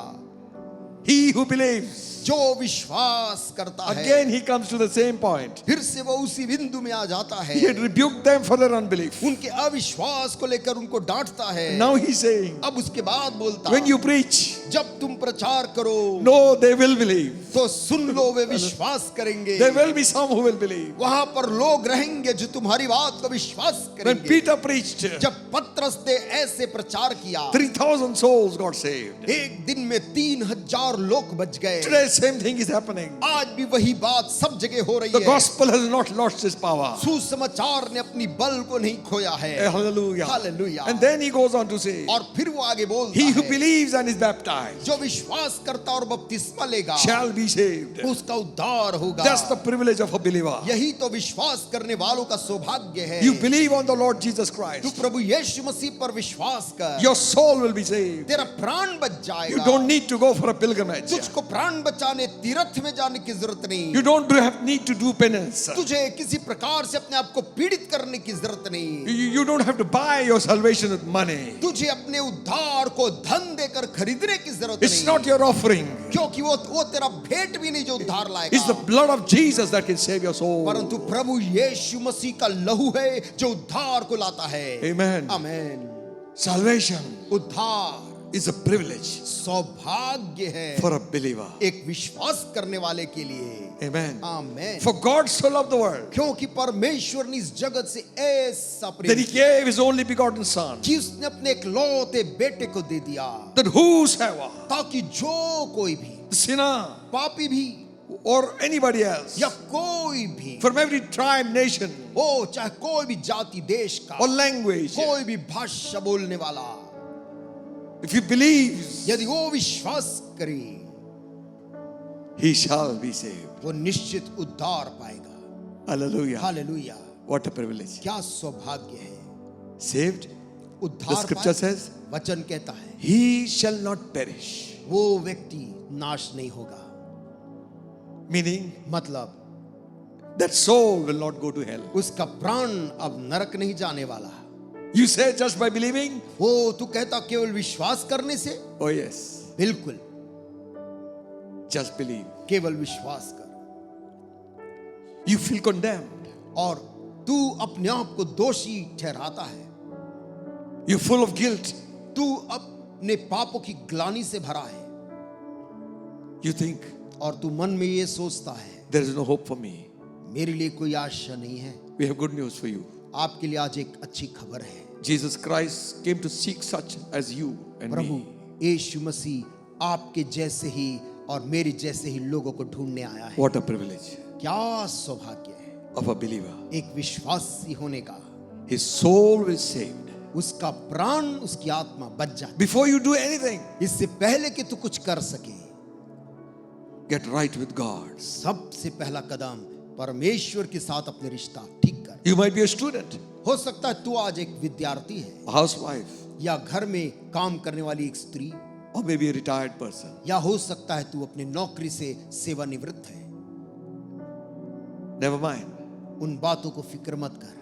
He who believes, जो विश्वास करता है, again he comes to the same point. फिर से वो उसी बिंदु में आ जाता है। He had rebuked them for their unbelief. उनके अविश्वास को लेकर उनको डांटता है। Now he's saying, अब उसके बाद बोलता, when you preach, जब तुम प्रचार करो no, they will believe. तो सुन लो, वे विश्वास करेंगे। There will be some who will believe. वहां पर लोग रहेंगे जो तुम्हारी बात को विश्वास When करेंगे। Peter preached, जब पतरस ने ऐसे प्रचार किया, 3,000 souls got saved. एक दिन में 3,000 लोग बच गए। Today, same thing is happening. आज भी वही बात सब जगह हो रही The है। gospel has not lost its power. सुसमाचार ने अपनी बल को नहीं खोया है। Hallelujah. Hallelujah. And then he goes on to say, और फिर वो आगे बोलता he who है, believes and is baptized जो विश्वास करता और बपतिस्मा लेगा shall be saved. उसका उद्धार होगा। That's the privilege of a believer. यही तो विश्वास करने वालों का सौभाग्य है। You believe on the Lord Jesus तू Christ, प्रभु यीशु मसीह पर विश्वास कर, your soul will be saved. तेरा प्राण बच You जाएगा। don't need to go for a pilgrimage. तुझको प्राण बचाने तीर्थ में जाने की जरूरत नहीं। You don't need to do penance. तुझे किसी प्रकार से अपने आप को पीड़ित करने की जरूरत नहीं। You don't have to buy your salvation with money. तुझे अपने उद्धार को धन देकर खरीदने की जरूरत It's नहीं, not your offering. क्योंकि वो तेरा भेंट भी नहीं जो उद्धार It's the लाएगा, blood of Jesus that can save your soul. परंतु प्रभु यीशु मसीह का लहू है जो उद्धार को लाता है। Amen. आमेन। Salvation उद्धार is a privilege सौभाग्य है for a believer. एक विश्वास करने वाले के लिए। Amen. Amen. For God so loved the world क्योंकि परमेश्वर ने इस जगत से ऐसा that प्रेम He किया gave His only begotten Son, कि उसने अपने इकलौते बेटे को दे दिया, that whosoever, ताकि जो कोई भी the sinner पापी भी or anybody else, या कोई भी from every tribe, nation, हो, चाहे कोई भी जाति देश का, or language, कोई भी भाषा बोलने वाला, if he believes, यदि वो विश्वास करे, he shall be saved. वो निश्चित उद्धार पाएगा। Hallelujah. Hallelujah. What a privilege. क्या सौभाग्य है। Saved, the उद्धार scripture पाए, says, वचन कहता है he shall not perish. वो व्यक्ति नाश नहीं होगा, Meaning, मतलब that soul will not go to hell. उसका प्राण अब नरक नहीं जाने वाला। You say just by believing? वो तू कहता केवल विश्वास करने से? Oh yes. बिल्कुल, Just believe. केवल विश्वास कर। You feel condemned. और तू अपने आप को दोषी ठहराता है, You're full of guilt. तू अपने पापों की ग्लानि से भरा है, You think और तू मन में ये सोचता है there is no hope for me. मेरे लिए कोई आशा नहीं है। We have good news for you. आपके लिए आज एक अच्छी खबर है। Jesus Christ came to seek such as you and Prabhu me. यीशु मसीह आपके जैसे ही और मेरे जैसे ही लोगों को ढूंढने आया है। What a privilege क्या सौभाग्य है of a believer. एक विश्वासी होने का। His soul is saved. उसका प्राण, उसकी आत्मा बच जाती। Before you do anything, इससे पहले कि तू कुछ कर सके, get right with God. सबसे पहला कदम परमेश्वर के साथ अपने रिश्ता ठीक कर। You might be a student, हो सकता है तू आज एक विद्यार्थी है, a housewife, या घर में काम करने वाली एक स्त्री, or maybe a retired person. या हो सकता है तू अपने नौकरी से सेवानिवृत्त है। Never mind. उन बातों को फिक्र मत कर।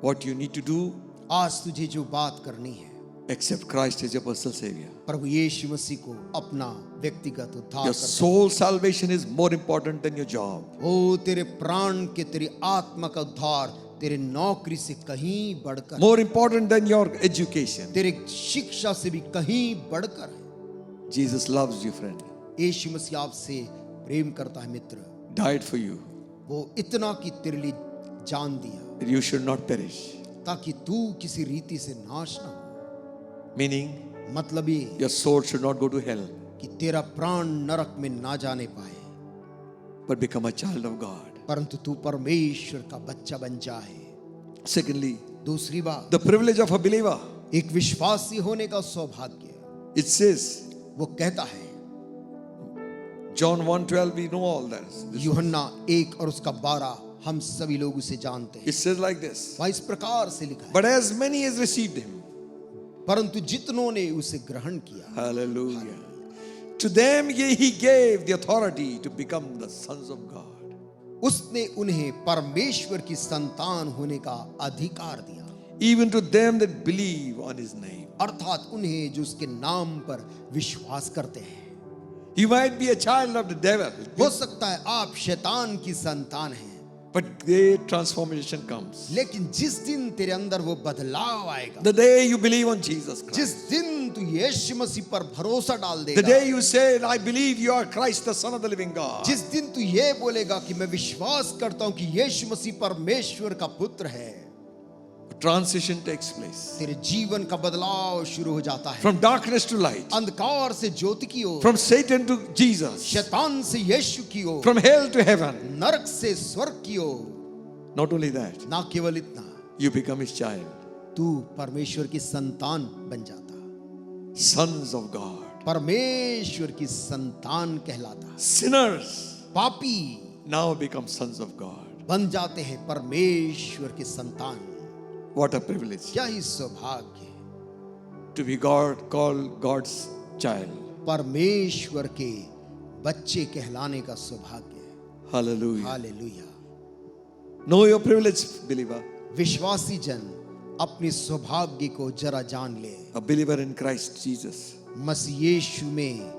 What you need to do, आज तुझे जो बात करनी है, accept Christ as your personal Savior. प्रभु यीशु मसीह को अपना व्यक्तिगत उद्धार Your कर। soul salvation is more important than your job. ओ तेरे प्राण के, तेरी आत्मा का उद्धार तेरे नौकरी से कहीं बढ़कर, More important than your education. तेरे शिक्षा से भी कहीं बढ़कर है। Jesus loves you, friend. यीशु मसीह आपसे प्रेम करता है मित्र। Died for you. वो इतना कि तेरे लिए जान दिया That you should not perish. ताकि तू किसी रीति से नाश ना हो। Meaning, मतलब ये your soul should not go to hell, कि तेरा प्राण नरक में ना जाने पाए, but become a child of God. परंतु तू परमेश्वर का बच्चा बन जाए। Secondly, दूसरी बात, the privilege of a believer. एक विश्वासी होने का सौभाग्य। It says, वो कहता है, John 1:12, we know all that. यूहन्ना 1 और उसका 12 हम सभी लोग उसे जानते हैं। It says like this. वहाँ इस प्रकार से लिखा है, But as many as received him, परंतु जितनों ने उसे ग्रहण किया, hallelujah, to them he gave the authority to become the sons of God. उसने उन्हें परमेश्वर की संतान होने का अधिकार दिया। Even to them that believe on his name. अर्थात उन्हें जो उसके नाम पर विश्वास करते हैं। You might be a child of the devil, हो सकता है आप शैतान की संतान हैं, but the transformation comes. लेकिन जिस दिन तेरे अंदर वो बदलाव आएगा, The day you believe on Jesus Christ. जिस दिन तू यीशु मसीह पर भरोसा डाल The देगा, day you say, I believe you are Christ, the Son of the living God. जिस दिन तू ये बोलेगा कि मैं विश्वास करता हूं कि यीशु मसीह परमेश्वर का पुत्र है, Transition takes place. तेरे जीवन का बदलाव शुरू हो जाता है। From darkness to light. अंधकार से ज्योति की ओर, From Satan to Jesus. शैतान से यीशु की ओर, From hell to heaven. नरक से स्वर्ग की ओर। Not only that, ना केवल इतना, you become his child. तू परमेश्वर की संतान बन जाता, Sons of God. परमेश्वर की संतान कहलाता। Sinners पापी now become sons of God. बन जाते हैं परमेश्वर की संतान। What a privilege क्या ही सौभाग्य, to be God, called God's child. परमेश्वर के बच्चे कहलाने का सौभाग्य। Hallelujah. Hallelujah. Know your privilege, believer. विश्वासी जन, अपने सौभाग्य को जरा जान ले। A believer in Christ Jesus. मसीह यीशु में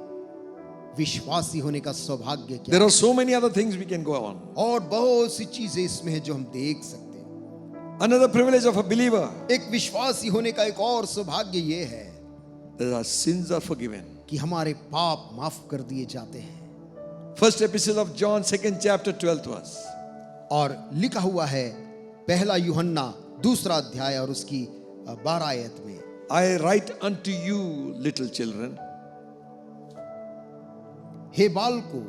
विश्वासी होने का सौभाग्य क्या There है? are so many other things we can go on. और बहुत सी चीजें इसमें है जो हम देख सकते हैं। Another privilege of a believer, एक विश्वासी होने का एक और सौभाग्य ये है that our sins are forgiven. कि हमारे पाप माफ कर दिए जाते हैं। First epistle of John, 2nd chapter, 12th verse. और लिखा हुआ है पहला यूहन्ना 2 अध्याय और उसकी 12 आयत में, I write unto you, little children, हे बालको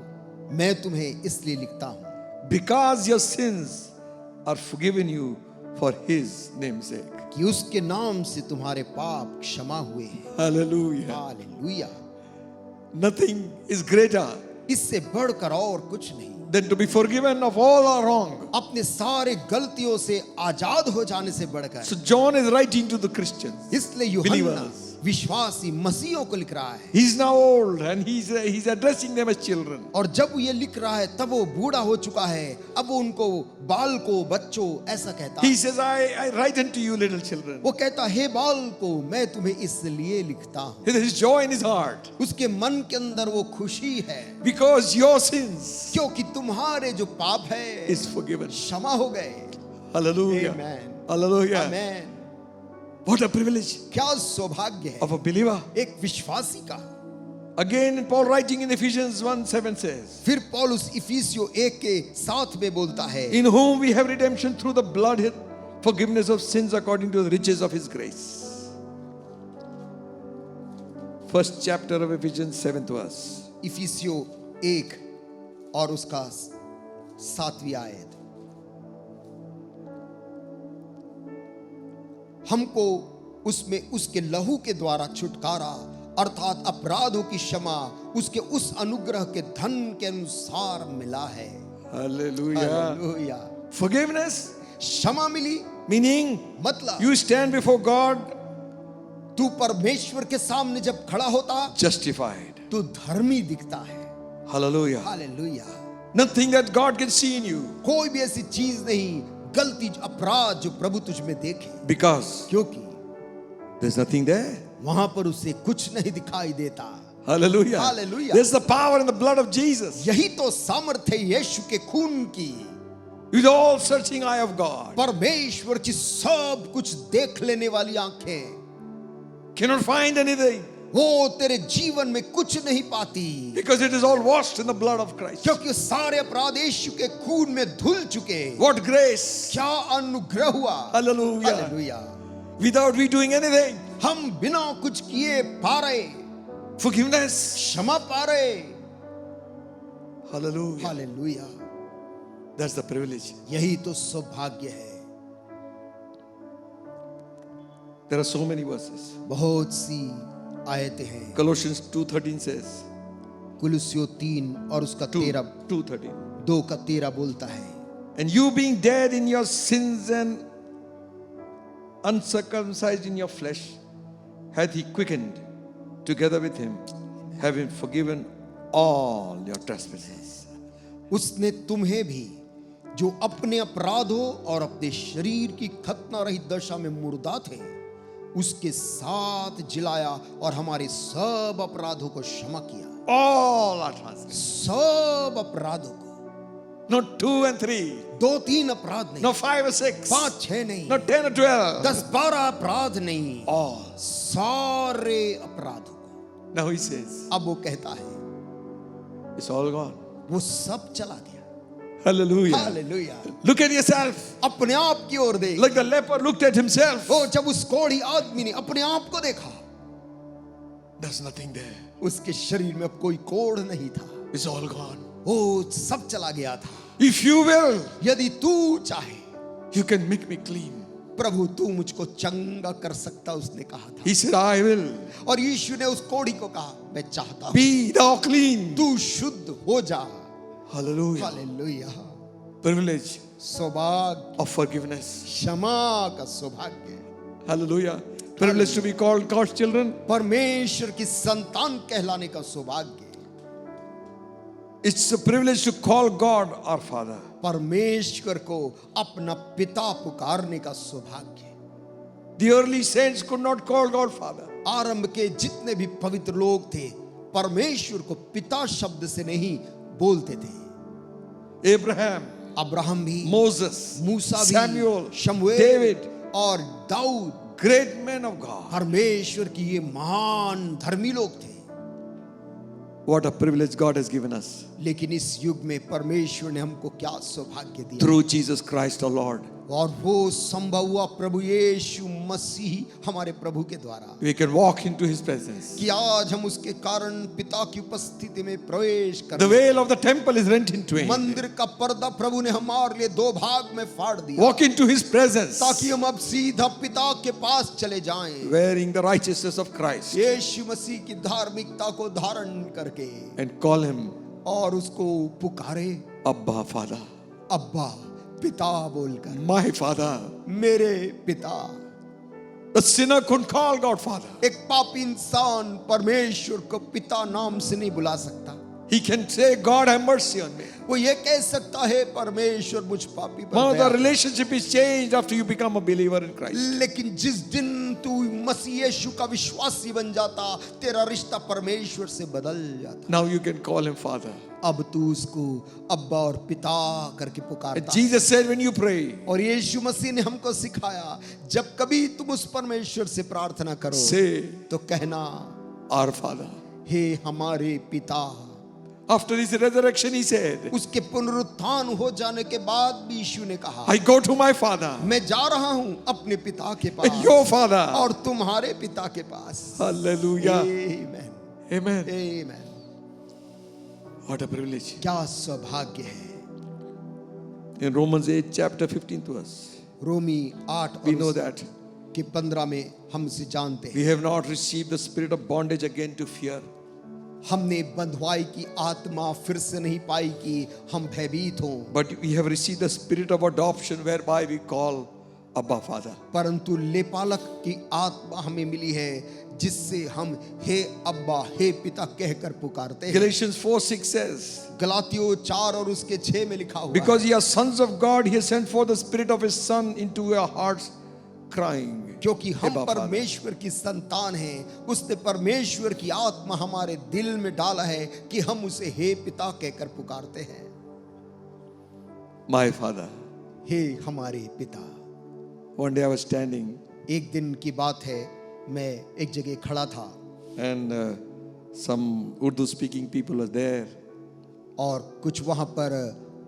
मैं तुम्हें इसलिए लिखता हूं because your sins are forgiven you for his name's sake. कि उसके नाम से तुम्हारे पाप क्षमा हुए हैं। Hallelujah. Hallelujah. Nothing is greater इससे बढ़कर और कुछ नहीं than to be forgiven of all our wrong. अपने सारे गलतियों से आजाद हो जाने से बढ़कर। So John is writing to the Christians. इसलिए यूहन्ना Believers. विश्वासी मसीहों को लिख रहा है। He's now old and he's addressing them as children. और जब ये लिख रहा है तब वो बूढ़ा हो चुका है, अब वो उनको बालको बच्चों ऐसा कहता He है। says, I write unto you, little children. वो कहता है, हे बालको मैं तुम्हें इसलिए लिखता हूँ। There is joy in his heart उसके मन के अंदर वो खुशी है because your sins क्योंकि तुम्हारे जो पाप है is forgiven. क्षमा हो गए। Hallelujah. Amen. Hallelujah. Amen. What a privilege क्या सौभाग्य है of a believer. एक विश्वासी का। Again, Paul writing in Ephesians 1:7 says, फिर पौलुस इफिसियों 1:7 में बोलता है, in whom we have redemption through the blood, forgiveness of sins according to the riches of his grace. First chapter of Ephesians, 7th verse. इफिसियों 1 और उसका 7वीं आयत। हमको उसमें उसके लहू के द्वारा छुटकारा अर्थात अपराधों की क्षमा उसके उस अनुग्रह के धन के अनुसार मिला है। Hallelujah. हालेलुया। Forgiveness, क्षमा मिली meaning मतलब you stand before God तू परमेश्वर के सामने जब खड़ा होता justified. तू धर्मी दिखता है। Hallelujah. Hallelujah. Nothing that God can see in you कोई भी ऐसी चीज नहीं, गलती अपराध जो प्रभु तुझ में देखे, because क्योंकि there's nothing there. वहां पर उसे कुछ नहीं दिखाई देता। Hallelujah. Hallelujah. There's the power in the blood of Jesus. यही तो सामर्थ्य यीशु के खून की, With all searching eye of God. परमेश्वर की सब कुछ देख लेने वाली आंखें, Cannot find anything वो तेरे जीवन में कुछ नहीं पाती because it is all washed in the blood of Christ. क्योंकि सारे अपराध यीशु के खून में धुल चुके। What grace. क्या अनुग्रह हुआ। Hallelujah. Hallelujah. Without we doing anything. हम बिना कुछ किए पा रहे Forgiveness. क्षमा पा रहे। Hallelujah. Hallelujah. That's the privilege. यही तो सौभाग्य है। There are so many verses. बहुत सी आयतें हैं। Colossians 2:13 says. कुलुस्सियों 3 और उसका 13 2:13. 2 का 13 बोलता है, And you being dead in your sins and uncircumcised in your flesh, hath he quickened together with him, having forgiven all your trespasses. उसने तुम्हें भी जो अपने अपराधों और अपने शरीर की खतना रहित दशा में मुर्दा थे उसके साथ जिलाया और हमारे सब अपराधों को क्षमा किया। All our trespasses. सब अपराधों को, Not 2 and 3. 2-3 अपराध नहीं, Not 5 or 6. 5-6 नहीं, Not 10 or 12. 10-12 अपराध नहीं, All. सारे अपराधों को। Now he says, अब वो कहता है it's all gone. वो सब चला गया। Hallelujah. Hallelujah. Look at yourself. अपने आप की ओर देख। Like the leper looked at himself. वो जब उस कोढ़ी आदमी ने अपने आप को देखा, There's nothing there. उसके शरीर में अब कोई कोढ़ नहीं था, It's all gone. वो सब चला गया था। If you will, यदि तू चाहे you can make me clean. प्रभु तू मुझको चंगा कर सकता, उसने कहा था। He said, I will. और यीशु ने उस कोढ़ी को कहा, मैं चाहता हूं Be thou clean. तू शुद्ध हो जा। Hallelujah. हालेलुया। Privilege सौभाग्य, of forgiveness. क्षमा का सौभाग्य, Hallelujah. Privilege to be called God's children. परमेश्वर की संतान कहलाने का सौभाग्य, It's a privilege to call God our Father. परमेश्वर को अपना पिता पुकारने का सौभाग्य। The early saints could not call God Father. आरंभ के जितने भी पवित्र लोग थे परमेश्वर को पिता शब्द से नहीं बोलते थे। Abraham, अब्राहम भी, Moses, मूसा भी, Samuel, शमूएल David, और Dawood great men of God. परमेश्वर की ये महान धर्मी लोग थे। What a privilege God has given us लेकिन इस युग में परमेश्वर ने हमको क्या सौभाग्य दिया through Jesus Christ our Lord. और वो संभव हुआ प्रभु यीशु मसीह हमारे प्रभु के द्वारा We can walk into His presence. कि आज हम उसके कारण पिता की उपस्थिति में प्रवेश कर The veil of the temple is rent in twain. मंदिर का पर्दा प्रभु ने हमारे लिए दो भाग में फाड़ दिया Walk into His presence, ताकि हम अब सीधा पिता के पास चले जाएं wearing the righteousness of Christ, यीशु मसीह की धार्मिकता को धारण करके and call Him और उसको पुकारे Abba Father, अब्बा पिता बोलकर my Father. मेरे पिता। The sinner couldn't call God Father. एक पापी इंसान परमेश्वर को पिता नाम से नहीं बुला सकता। He can say, God have mercy on me. वो ये कह सकता है परमेश्वर मुझ पापी पर Now Daya the relationship is changed after you become a believer in Christ. लेकिन जिस दिन तू मसीह यीशु का विश्वासी बन जाता तेरा रिश्ता परमेश्वर से बदल जाता। Now you can call Him Father. अब तू उसको अब्बा और पिता करके And Pukarta. Jesus said, when you pray, और यीशु मसीह ने हमको सिखाया जब कभी तुम उस परमेश्वर से प्रार्थना करो say, तो कहना Our Father. हे हमारे पिता। After His resurrection, He said, उसके पुनरुत्थान हो जाने के बाद भी यीशु ने कहा I go to my Father मैं जा रहा हूं अपने पिता के and पास your Father. और तुम्हारे पिता के पास। Hallelujah. Amen Amen. Amen. What a privilege. क्या सौभाग्य है। In Romans 8, chapter 15 to us, Romi 8 we और know that के 15 में हमसे जानते हैं we have not received the spirit of bondage again to fear, हमने बंधुआई की आत्मा फिर से नहीं पाई कि हम भयभीत हों, but we have received the spirit of adoption whereby we call Abba Father. परंतु लेपालक की आत्मा हमें मिली है जिससे हम हे अब्बा हे पिता कहकर पुकारते हैं। Galatians 4:6 says, गलातियों 4 और उसके 6 में लिखा हुआ because ye are sons of God, He has sent forth the spirit of His Son into your hearts, crying, क्योंकि हम Abba, Father. परमेश्वर की संतान हैं उसने परमेश्वर की आत्मा हमारे दिल में डाला है कि हम उसे हे पिता कहकर पुकारते हैं। My Father. हे हमारे पिता। One day I was standing एक दिन की बात है मैं एक जगह खड़ा था and some Urdu speaking people were there. और कुछ वहां पर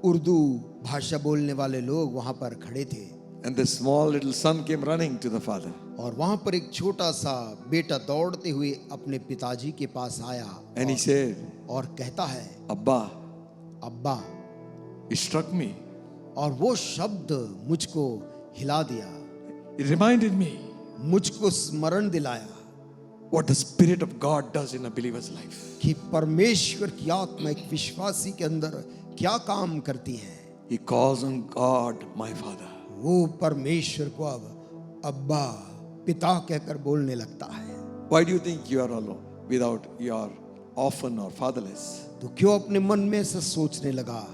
उर्दू भाषा बोलने वाले लोग वहां पर खड़े थे And the small little son came running to the father. और वहां पर एक छोटा सा बेटा दौड़ते हुए अपने पिताजी के पास आया And he said, और कहता है Abba, अब्बा। it struck me. और वो शब्द मुझको हिला दिया, It reminded me मुझको स्मरण दिलाया what the Spirit of God does in a believer's life. कि परमेश्वर की आत्मा एक विश्वासी के अंदर क्या काम करती है। He calls on God, my Father. वो परमेश्वर को अब अब्बा पिता कहकर बोलने लगता है। Why do you think you are alone, without your orphan or fatherless? तो क्यों अपने मन में ऐसा सोचने लगा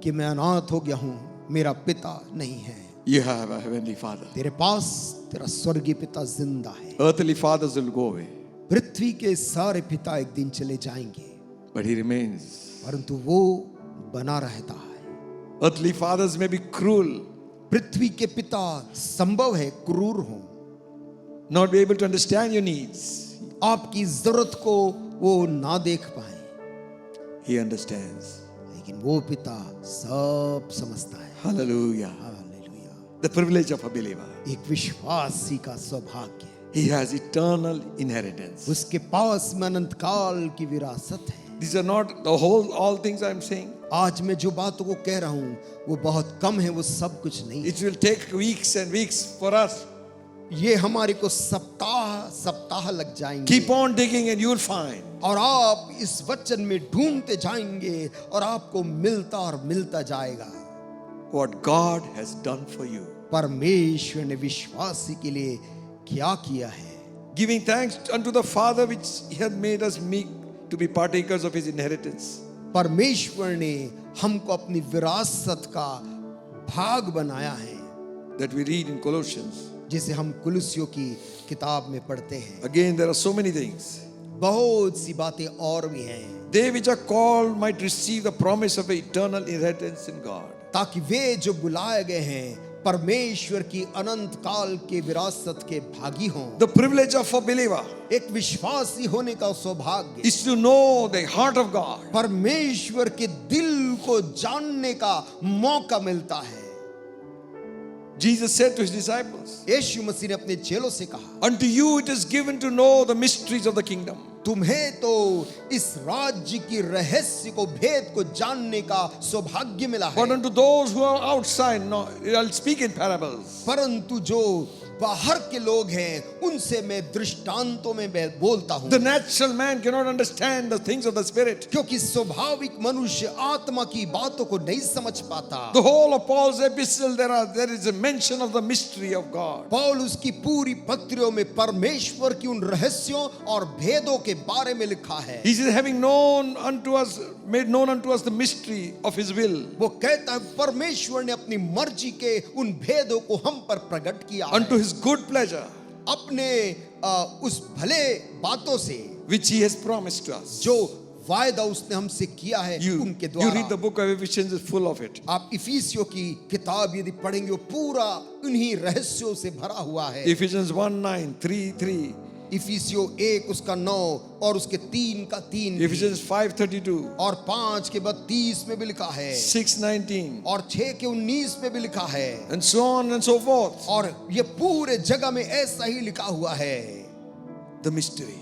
कि मैं अनाथ हो गया हूँ, मेरा पिता नहीं है। You have a heavenly Father. तेरे पास तेरा स्वर्गीय पिता जिंदा है। Earthly fathers will go away, पृथ्वी के सारे पिता एक दिन चले जाएंगे but He remains. परंतु वो बना रहता है। Earthly fathers may be cruel, पृथ्वी के पिता संभव है क्रूर हों, not be able to understand your needs. आपकी जरूरत को वो ना देख पाए, He understands. लेकिन वो पिता सब समझता है। Hallelujah. Hallelujah. The privilege of a believer. एक विश्वासी का सौभाग्य, He has eternal inheritance. उसके पास में अनंत काल की विरासत है। These are not the whole, all things I'm saying. आज मैं जो बातों को कह रहा हूँ वो बहुत कम है, वो सब कुछ नहीं है। It will take weeks and weeks for us. ये हमारे को सप्ताह सप्ताह लग जाएंगे। Keep on digging and you'll find. और आप इस वचन में ढूंढते जाएंगे और आपको मिलता और मिलता जाएगा What God has done for you. परमेश्वर ने विश्वासी के लिए क्या किया है। Giving thanks unto the Father which He had made us meek to be partakers of His inheritance. परमेश्वर ने हमको अपनी विरासत का भाग बनाया है, That we read in Colossians. जिसे हम कुलुस्सियों की किताब में पढ़ते हैं। Again, there are so many things. बहुत सी बातें और भी हैं, They which are called might receive the promise of eternal inheritance in God. ताकि वे जो बुलाए गए हैं परमेश्वर की अनंत काल के विरासत के भागी हों। The privilege of a believer एक विश्वासी होने का सौभाग्य is to know the heart of God. परमेश्वर के दिल को जानने का मौका मिलता है। Jesus said to his disciples, यीशु मसीह ने अपने चेलों से कहा, unto you it is given to know the mysteries of the kingdom. तुम्हें तो इस राज्य की रहस्य को, भेद को जानने का सौभाग्य मिला But है, unto those who are outside, no, I'll speak in parables. परंतु जो बाहर के लोग हैं उनसे मैं दृष्टांतों में बोलता हूं। The natural man cannot understand the things of the spirit. क्योंकि स्वाभाविक मनुष्य आत्मा की बातों को नहीं समझ पाता। The whole of Paul's epistle, there is a mention of the mystery of God. पौलुस की पूरी पत्रियों में परमेश्वर की उन रहस्यों और भेदों के बारे में लिखा है। He says, having known unto us, made known unto us the mystery of his will. वो कहता है परमेश्वर ने अपनी मर्जी के उन भेदों को हम पर प्रकट किया है। Unto his good pleasure, अपने उस भले बातों से which he has promised to us. जो वायदा उसने हमसे किया है उनके You read the द्वारा। book of Ephesians, is full of it. आप इफिसियों की किताब यदि पढ़ेंगे वो पूरा उन्हीं रहस्यों से भरा हुआ है। Ephesians 1:9, 3:3. इफिसियों 1 उसका 9 और उसके 3 का 3 Ephesians 5:32, और 5 के 32 में भी लिखा है 6:19, और 6 के 19 में भी लिखा है and so on and so forth. और ये पूरे जगह में ऐसा ही लिखा हुआ है। The mystery.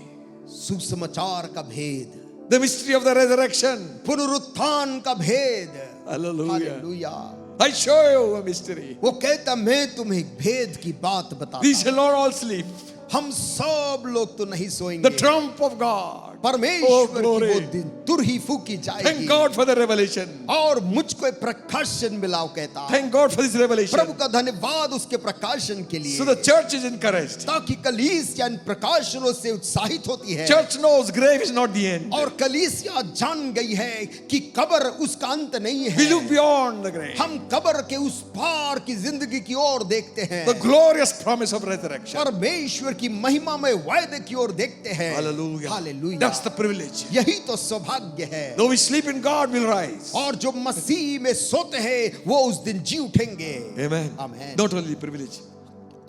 सुसमाचार का भेद, The mystery of the resurrection. पुनरुत्थान का भेद। Hallelujah. Hallelujah. I show you a mystery. वो कहता मैं तुम्हें एक भेद की बात बताता We हूं। shall not all sleep. हम सब लोग तो नहीं The सोएंगे। trump of God. परमेश्वर की glory. वो दिन तुरही फूकी Thank जाएगी God for the revelation. और मुझको एक प्रकाशन मिलाओ कहता है। Thank God for this revelation. प्रभु का धन्यवाद उसके प्रकाशन के लिए। So the church is encouraged. ताकि कलीसिया इन प्रकाशनों से उत्साहित होती है। Church knows grave is not the end. और कलीसिया जान गई है कि कब्र उसका अंत नहीं है। We look beyond the grave. हम कब्र के उस पार की जिंदगी की ओर देखते हैं। The glorious promise of resurrection. परमेश्वर की महिमामय वायदे की ओर देखते हैं। Hallelujah. Hallelujah. That's the privilege. यही तो सौभाग्य है। Though we sleep in God, we'll rise. और जो मसीह में सोते हैं वो उस दिन जी उठेंगे। Amen. Amen. Not only privilege,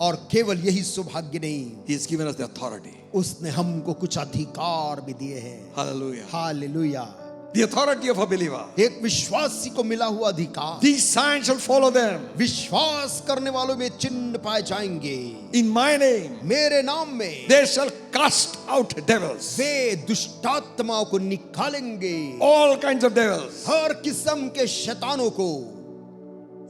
और केवल यही सौभाग्य नहीं, He has given us the authority. उसने हमको कुछ अधिकार भी दिए हैं। Hallelujah. Hallelujah. The authority of a believer. एक विश्वासी को मिला हुआ अधिकार। These signs shall follow them. विश्वास करने वालों में चिन्ह पाए जाएंगे। In my name, मेरे नाम में they shall cast out devils. वे दुष्टात्माओं को निकालेंगे। All kinds of devils. हर किस्म के शैतानों को।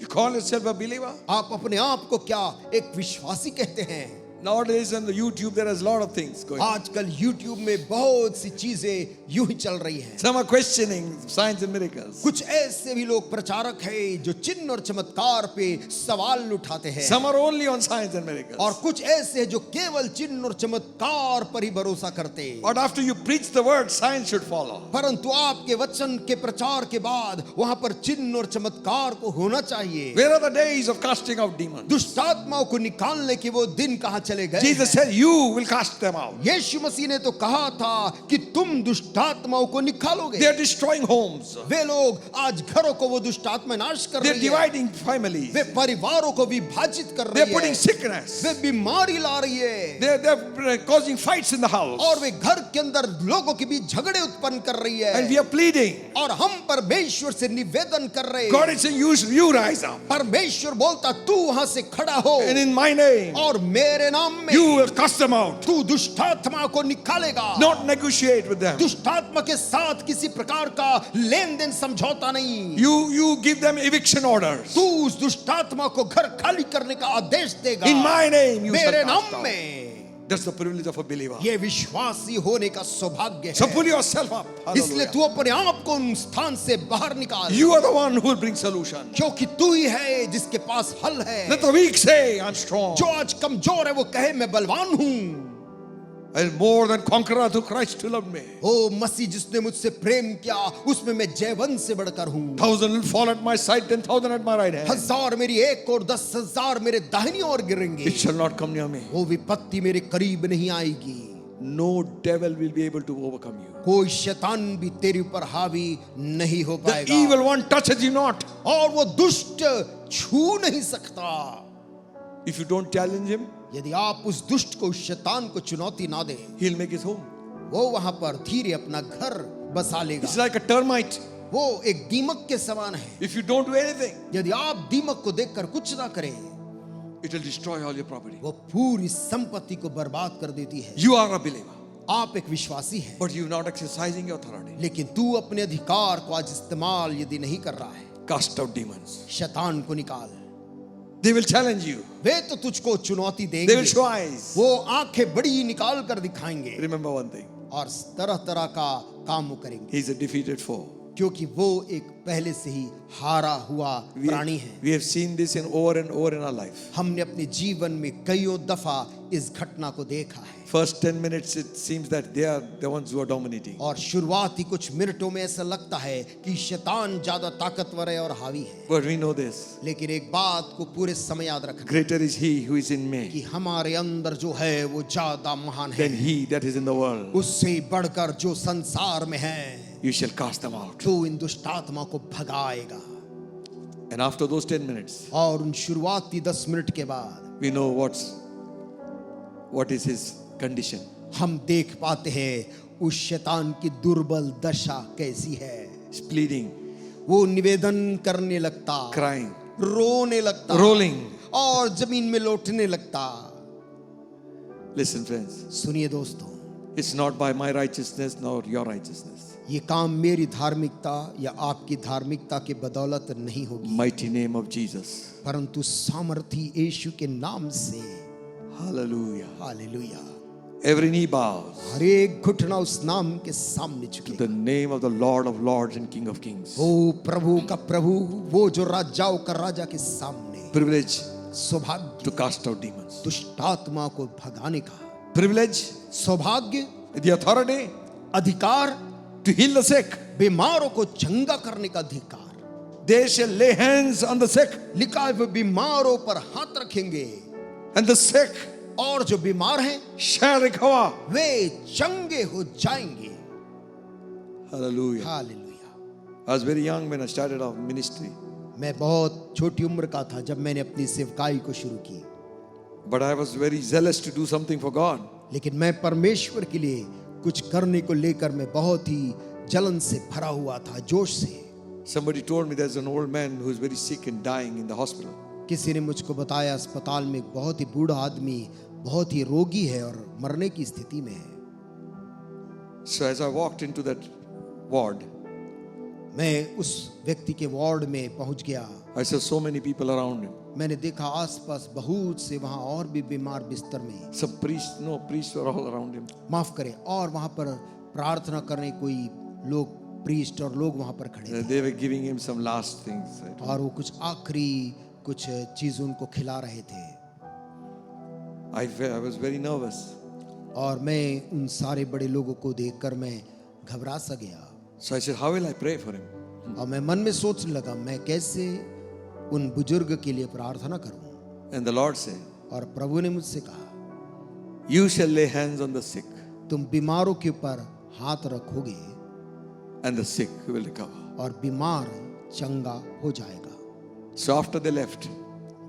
You call yourself a believer? आप अपने आप को क्या एक विश्वासी कहते हैं? Nowadays on the YouTube there is a lot of things going on. आजकल YouTube में बहुत सी चीजें यूं ही चल रही हैं। Some are questioning signs and miracles. कुछ ऐसे भी लोग प्रचारक हैं जो चिन्ह और चमत्कार पे सवाल उठाते हैं। Some are only on signs and miracles. और कुछ ऐसे हैं जो केवल चिन्ह और चमत्कार पर ही भरोसा करते हैं। But after you preach the word, signs should follow. परंतु आपके वचन के प्रचार के बाद वहां पर चिन्ह और चमत्कार को होना चाहिए। Where are the days of casting out demons? दुष्टात्माओं को निकालने के वो दिन कहां चले गए? Jesus said, you will cast them out. यीशु मसीह ने तो कहा था कि तुम दुष्टात्माओं को निकालोगे। They are destroying homes. वे लोग आज घरों को वो दुष्टात्मा नाश कर They are रही है। dividing families. वे परिवारों को विभाजित कर They are रही putting है। sickness. वे बीमारी ला रही है They are causing fights in the house. और वे घर के अंदर लोगों के बीच झगड़े उत्पन्न कर रही And we है। are pleading. और हम परमेश्वर से निवेदन कर रहे God हैं। is saying, you rise up. परमेश्वर बोलता तू वहां से खड़ा हो And in my name, और मेरे नाम में you will cast them out. तू दुष्टात्मा को निकालेगा। Not negotiate with them. दुष्टात्मा के साथ किसी प्रकार का लेन देन समझौता नहीं। You give them eviction orders. तू उस दुष्टात्मा को घर खाली करने का आदेश देगा। In my name, you shall मेरे cast नाम out. में। That's the privilege of a believer. ये विश्वासी होने का सौभाग्य So है। pull yourself up. इसलिए Hallelujah. तू अपने आप को उन स्थान से बाहर निकाल। You are the one who will bring solution. क्योंकि तू ही है जिसके पास हल है। Let the weak say, I'm strong. जो आज कमजोर है वो कहे मैं बलवान हूँ। I am more than conqueror through Christ who loved me. ओ मसीह जिसने मुझसे प्रेम किया, उसमें मैं जयवंत से बढ़कर हूँ। 1,000 will fall at my side, 10,000 at my right hand. 1000 मेरी एक और 10,000 मेरे दाहिनी ओर गिरेंगे। It shall not come near me. वो विपत्ति मेरे करीब नहीं आएगी। No devil will be able to overcome you. कोई शैतान भी तेरे ऊपर हावी नहीं हो The पाएगा। evil one touches you not. और वो दुष्ट छू नहीं सकता। If you don't challenge him, यदि आप उस दुष्ट को, उस शैतान को चुनौती ना दें, he'll make his home. वो वहां पर धीरे अपना घर बसा लेगा। It's like a termite. वो एक दीमक के समान है। If you don't do anything, यदि आप दीमक को देखकर कुछ ना करें, it will destroy all your property. वो पूरी संपत्ति को बर्बाद कर देती है। You are a believer, आप एक विश्वासी हैं, but you're not exercising your authority. लेकिन तू अपने अधिकार को आज इस्तेमाल यदि नहीं कर रहा है, Cast out demons. शैतान को निकाल। They will challenge you. वे तो तुझको चुनौती They देंगे, will show eyes. वो आंखें बड़ी निकाल कर दिखाएंगे Remember one thing. और तरह तरह का काम वो करेंगे, He's a defeated foe. क्योंकि वो एक पहले से ही हारा हुआ प्राणी है। We have seen this in over and over in our life. हमने अपने जीवन में कईयों दफा इस घटना को देखा है। First 10 minutes it seems that they are the ones who are dominating. और शुरुआती कुछ मिनटों में ऐसा लगता है कि शैतान ज्यादा ताकतवर है और हावी है, But we know this. लेकिन एक बात को पूरे समय याद रखना Greater is he who is in कि me हमारे अंदर जो है वो ज्यादा महान है than he that is in the world. उससे बढ़कर जो संसार में है। You shall cast them out. तो इन दुष्ट आत्मा को भगाएगा। And after those 10 minutes, और उन शुरुआती 10 मिनट के बाद we know what is his condition. हम देख पाते हैं उस शैतान की दुर्बल दशा कैसी है। He's pleading, वो निवेदन करने लगता, crying, रोने लगता, rolling. और जमीन में लौटने लगता। Listen, friends, सुनिए दोस्तों, it's not by my righteousness nor your righteousness. ये काम मेरी धार्मिकता या आपकी धार्मिकता के बदौलत नहीं होगी, Mighty name of Jesus. परंतु सामर्थी यीशु के नाम से। Hallelujah. Hallelujah. Every knee bows हर एक घुटना उस नाम के सामने to झुकेगा। the name of the Lord of Lords and King of Kings. ओ प्रभु का प्रभु, वो जो राजाओं का राजा के सामने। Privilege सौभाग्य to cast out demons. दुष्ट आत्मा को भगाने का, Privilege, सौभाग्य the authority अधिकार, to heal the sick. बीमारों को चंगा करने का अधिकार। They shall lay hands on the sick, लिखा है वो बीमारों पर हाथ रखेंगे and the sick और जो बीमार हैं shall recover. वे चंगे हो जाएंगे। Hallelujah. Hallelujah. I was very young when I started off ministry, मैं बहुत छोटी उम्र का था जब मैंने अपनी सेवकाई को शुरू की, but I was very zealous to do something for God. लेकिन मैं परमेश्वर के लिए कुछ करने को लेकर मैं बहुत ही जलन से भरा हुआ था, जोश से। Somebody told me there's an old man who is very sick and dying in the hospital. किसी ने मुझको बताया अस्पताल में एक बहुत ही बूढ़ा आदमी बहुत ही रोगी है और मरने की स्थिति में है। So as I walked into that ward, मैं उस व्यक्ति के वार्ड में पहुंच गया। I saw so many people around him. मैंने देखा आसपास बहुत से वहां और भी बीमार बिस्तर में, Some priests were all around him. माफ करें, और वहां पर प्रार्थना करने कोई लोग, प्रीस्ट और लोग वहां पर खड़े थे They were giving him some last things. और वो कुछ आखिरी कुछ चीज उनको खिला रहे थे। I was very nervous. और मैं उन सारे बड़े लोगों को देखकर मैं घबरा सा गया So I said, how will I pray for him? और मैं मन में सोचने लगा मैं कैसे उन बुजुर्ग के लिए प्रार्थना करूं। And the Lord said, और प्रभु ने मुझसे कहा, you shall lay hands on the sick, तुम बीमारों के ऊपर हाथ रखोगे and the sick will recover. और बीमार चंगा हो जाएगा। So after they left,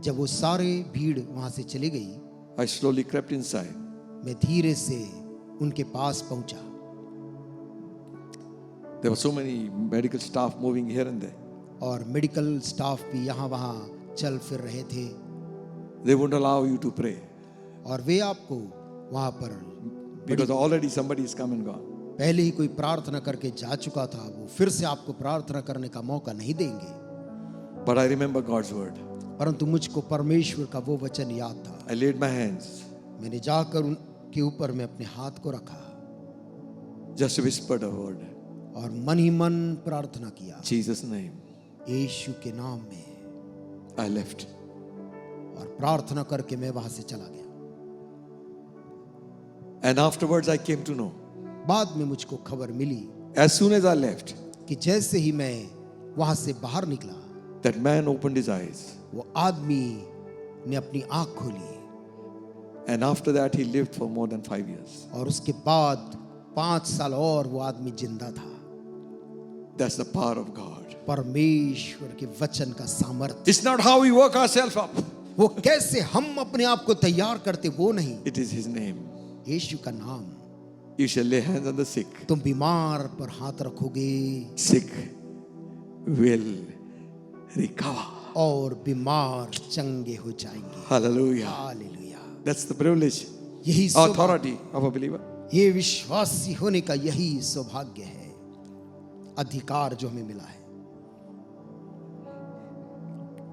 जब वो सारे भीड़ वहां से चली गई, I slowly crept inside. मैं धीरे से उनके पास पहुंचा। There were so many medical staff moving here and there. और मेडिकल स्टाफ भी यहाँ वहाँ चल फिर रहे थे They wouldn't allow you to pray और वे आपको वहाँ पर because already somebody is come and gone. पहले ही कोई प्रार्थना करके जा चुका था, वो फिर से आपको प्रार्थना करने का मौका नहीं देंगे। But I remember God's word. परंतु मुझको परमेश्वर का वो वचन याद था। I laid my hands, मैंने जाकर उनके ऊपर में अपने हाथ को रखा just whispered a word. और मन ही मन प्रार्थना किया, Jesus' name. यीशु के नाम में, I left. और प्रार्थना करके मैं वहां से चला गया। And afterwards I came to know, बाद में मुझको खबर मिली as soon as I left, कि जैसे ही मैं वहां से बाहर निकला, that man opened his eyes. वो आदमी ने अपनी आंख खोली And after that he lived for more than 5 years. और उसके बाद 5 साल और वो आदमी जिंदा था। That's the power of God. परमेश्वर के वचन का सामर्थ्य। It's not how we work ourselves up. वो कैसे हम अपने आप को तैयार करते वो नहीं, It is his name. यीशु का नाम। You shall lay hands on the sick. तुम बीमार पर हाथ रखोगे Sick will recover. और बीमार चंगे हो जाएंगे। Hallelujah. Hallelujah. That's the privilege, यही सौभाग्य, authority of a believer. ये विश्वासी होने का यही सौभाग्य है, अधिकार जो हमें मिला है।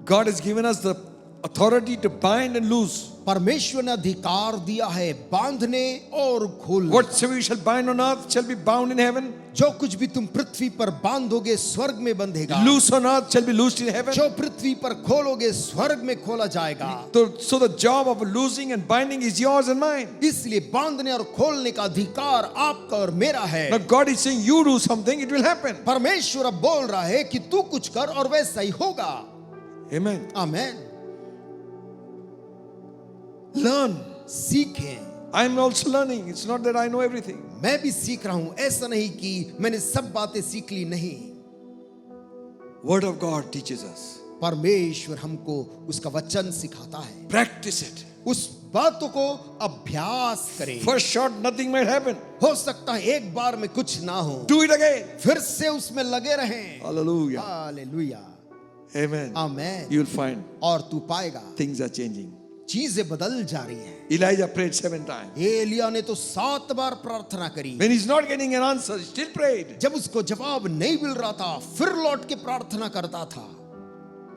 God has given us the authority to bind and loose. परमेश्वर ने अधिकार दिया है बांधने और खोलने। Whatsoever you shall bind on earth shall be bound in heaven. जो कुछ भी तुम पृथ्वी पर बांधोगे स्वर्ग में बंधेगा, Loose on earth shall be loosed in heaven. जो पृथ्वी पर खोलोगे स्वर्ग में खोला जाएगा। So the job of losing and binding is yours and mine. इसलिए बांधने और खोलने का अधिकार आपका और मेरा है। Now God is saying you do something, it will happen. परमेश्वर अब बोल रहा है कि तू कुछ कर और वैसा ही होगा। Amen. आमेन। Learn. सीखें। I'm also learning. It's not that I know everything. मैं भी सीख रहा हूं, ऐसा नहीं कि मैंने सब बातें सीख ली, नहीं। Word of God teaches us. परमेश्वर हमको उसका वचन सिखाता है। Practice it. उस बातों को अभ्यास करें। First shot, nothing might happen. हो सकता है एक बार में कुछ ना हो, Do it again. फिर से उसमें लगे रहें। Hallelujah. Hallelujah. Amen. Amen. You will find और तू पाएगा things are changing. चीजें बदल जा रही हैं। Elijah prayed 7 times. एलिया ने तो 7 बार प्रार्थना करी। When he's not getting an answer, he still prayed. जब उसको जवाब नहीं मिल रहा था, फिर लौट के प्रार्थना करता था।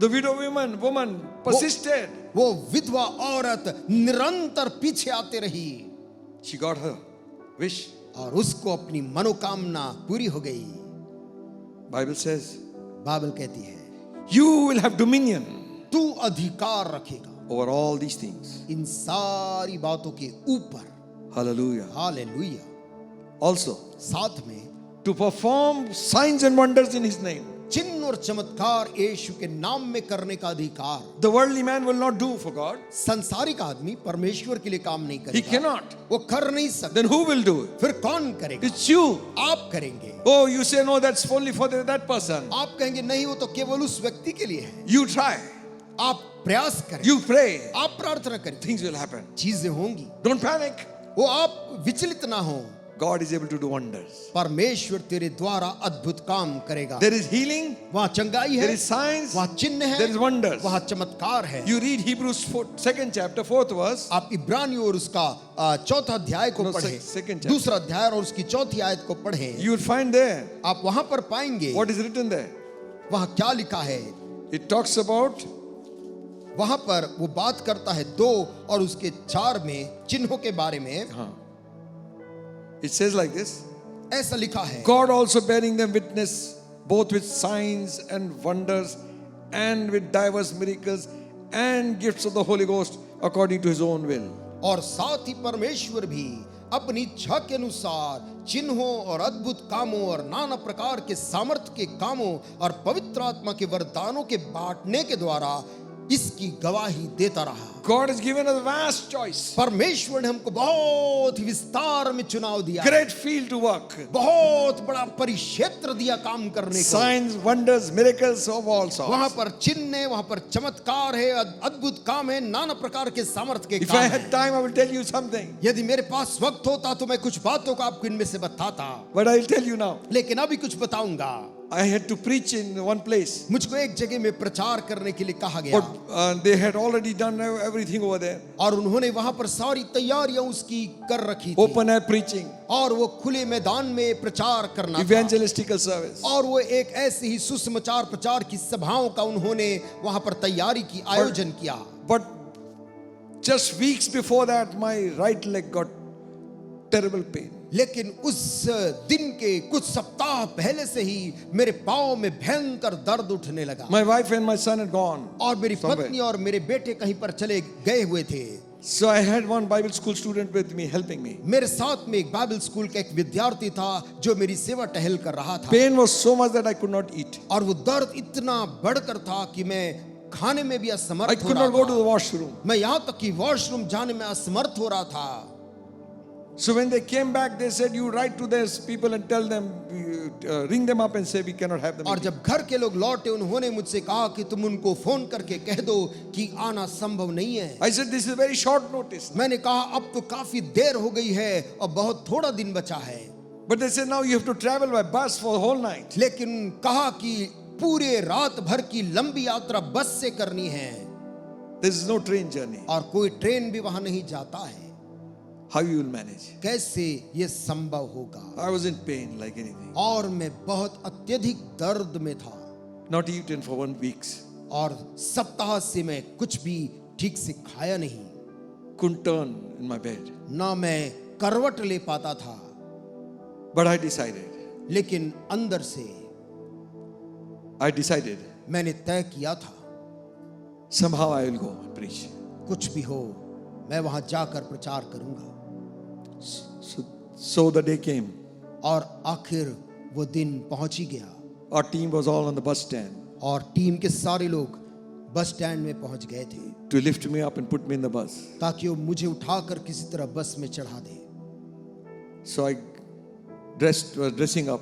The widow woman persisted. वो विधवा औरत निरंतर पीछे आते रही She got her wish. और उसको अपनी मनोकामना पूरी हो गई। Bible says, बाइबल कहती है, you will have dominion तू अधिकार रखेगा over all these things. इन सारी बातों के ऊपर। Hallelujah. हालेलुया। Also, साथ में to perform signs and wonders in his name. चिन्ह और चमत्कार यीशु के नाम में करने का अधिकार। The worldly man will not do for God. संसारिक आदमी परमेश्वर के लिए काम नहीं He करेगा, cannot. वो कर नहीं सकता। Then who will do it? फिर कौन करेगा? It's you. आप करेंगे। Oh, you say no, that's only for that person. आप कहेंगे नहीं, वो तो केवल उस व्यक्ति के लिए है। You try. आप प्रयास करें, You pray. आप प्रार्थना करें, Things will happen. चीजें होंगी। Don't panic. वो आप विचलित ना हो। God is able to do wonders. परमेश्वर तेरे द्वारा अद्भुत काम करेगा। There is healing. वहाँ चंगाई है, There is signs. वहाँ चिन्ह है, There is wonders. वहाँ चमत्कार है। You read Hebrews 2nd chapter 4th verse. आप इब्रानियों और उसका 4था अध्याय को No, पढ़ें, second chapter. दूसरा अध्याय और उसकी 4थी आयत को पढ़ें, You will find there आप वहां पर पाएंगे what is written there. वहां क्या लिखा है। It talks about वहां पर वो बात करता है 2 और उसके 4 में चिन्हों के बारे में। it says like this. ऐसा लिखा है, God also bearing them witness both with signs and wonders and with diverse miracles and gifts of the Holy Ghost according to his own will. और साथ ही परमेश्वर भी अपनी इच्छा के अनुसार चिन्हों और अद्भुत कामों और नाना प्रकार के सामर्थ्य के कामों और पवित्र आत्मा के वरदानों के बांटने के द्वारा इसकी गवाही देता रहा। God has given us vast choice. परमेश्वर ने हमको बहुत ही विस्तार में चुनाव दिया, Great field to work. बहुत बड़ा परिक्षेत्र दिया काम करने को। Signs, wonders, miracles of all sorts. वहां पर चिन्ह है, वहां पर चमत्कार है, अद्भुत काम है, नाना प्रकार के सामर्थ्य के If काम I है। had time, I will tell you something. यदि मेरे पास वक्त होता तो मैं कुछ बातों को आपको इनमें से बताता, But I will tell you now. लेकिन अभी कुछ बताऊंगा। I had to preach in one place. मुझको एक जगह में प्रचार करने के लिए कहा गया, But they had already done everything over there. और उन्होंने वहां पर सारी तैयारियां उसकी कर रखी थी, Open air preaching, और वो खुले मैदान में प्रचार करना था। evangelistical service. और वो एक ऐसे ही सुसमाचार प्रचार की सभाओं का उन्होंने वहां पर तैयारी की, आयोजन किया। But just weeks before that, my right leg got terrible pain. लेकिन उस दिन के कुछ सप्ताह पहले से ही मेरे पांव में भयंकर दर्द उठने लगा। My wife and my son had gone और मेरी somewhere. पत्नी और मेरे बेटे कहीं पर चले गए हुए थे। So I had one Bible school student with me, helping me. मेरे साथ में एक बाइबल स्कूल का एक विद्यार्थी था जो मेरी सेवा टहल कर रहा था। Pain was so much that I could not eat. और वो दर्द इतना बढ़कर था कि मैं खाने में भी I असमर्थ हो could रहा not go to था। the washroom. मैं यहाँ तक कि वॉशरूम जाने में असमर्थ हो रहा था। So when they came back, they said, "You write to these people and tell them, ring them up and say we cannot have them." और जब घर के लोग लौटे उन्होंने मुझसे कहा कि तुम उनको फोन करके कह दो कि आना संभव नहीं है। I said, "This is very short notice." मैंने कहा अब तो काफी देर हो गई है और बहुत थोड़ा दिन बचा है। But they said, "Now you have to travel by bus for the whole night." लेकिन कहा कि पूरे रात भर की लंबी यात्रा बस से करनी है There is no train journey. और कोई ट्रेन भी वहां नहीं जाता है। How you will manage? कैसे ये संभव होगा? I was in pain like anything. और मैं बहुत अत्यधिक दर्द में था Not eaten for 1 week. और सप्ताह से मैं कुछ भी ठीक से खाया नहीं। Couldn't turn in my bed. ना मैं करवट ले पाता था। But I decided. लेकिन अंदर से मैंने तय किया था Somehow I will go and preach. कुछ भी हो मैं वहां जाकर प्रचार करूंगा। So the day came. और आखिर वो दिन पहुंच ही गया Our team was all on the bus stand और टीम के सारे लोग बस स्टैंड में पहुंच गए थे to lift me up and put me in the bus. ताकि वो मुझे उठाकर किसी तरह बस में चढ़ा दे। So I was dressing up.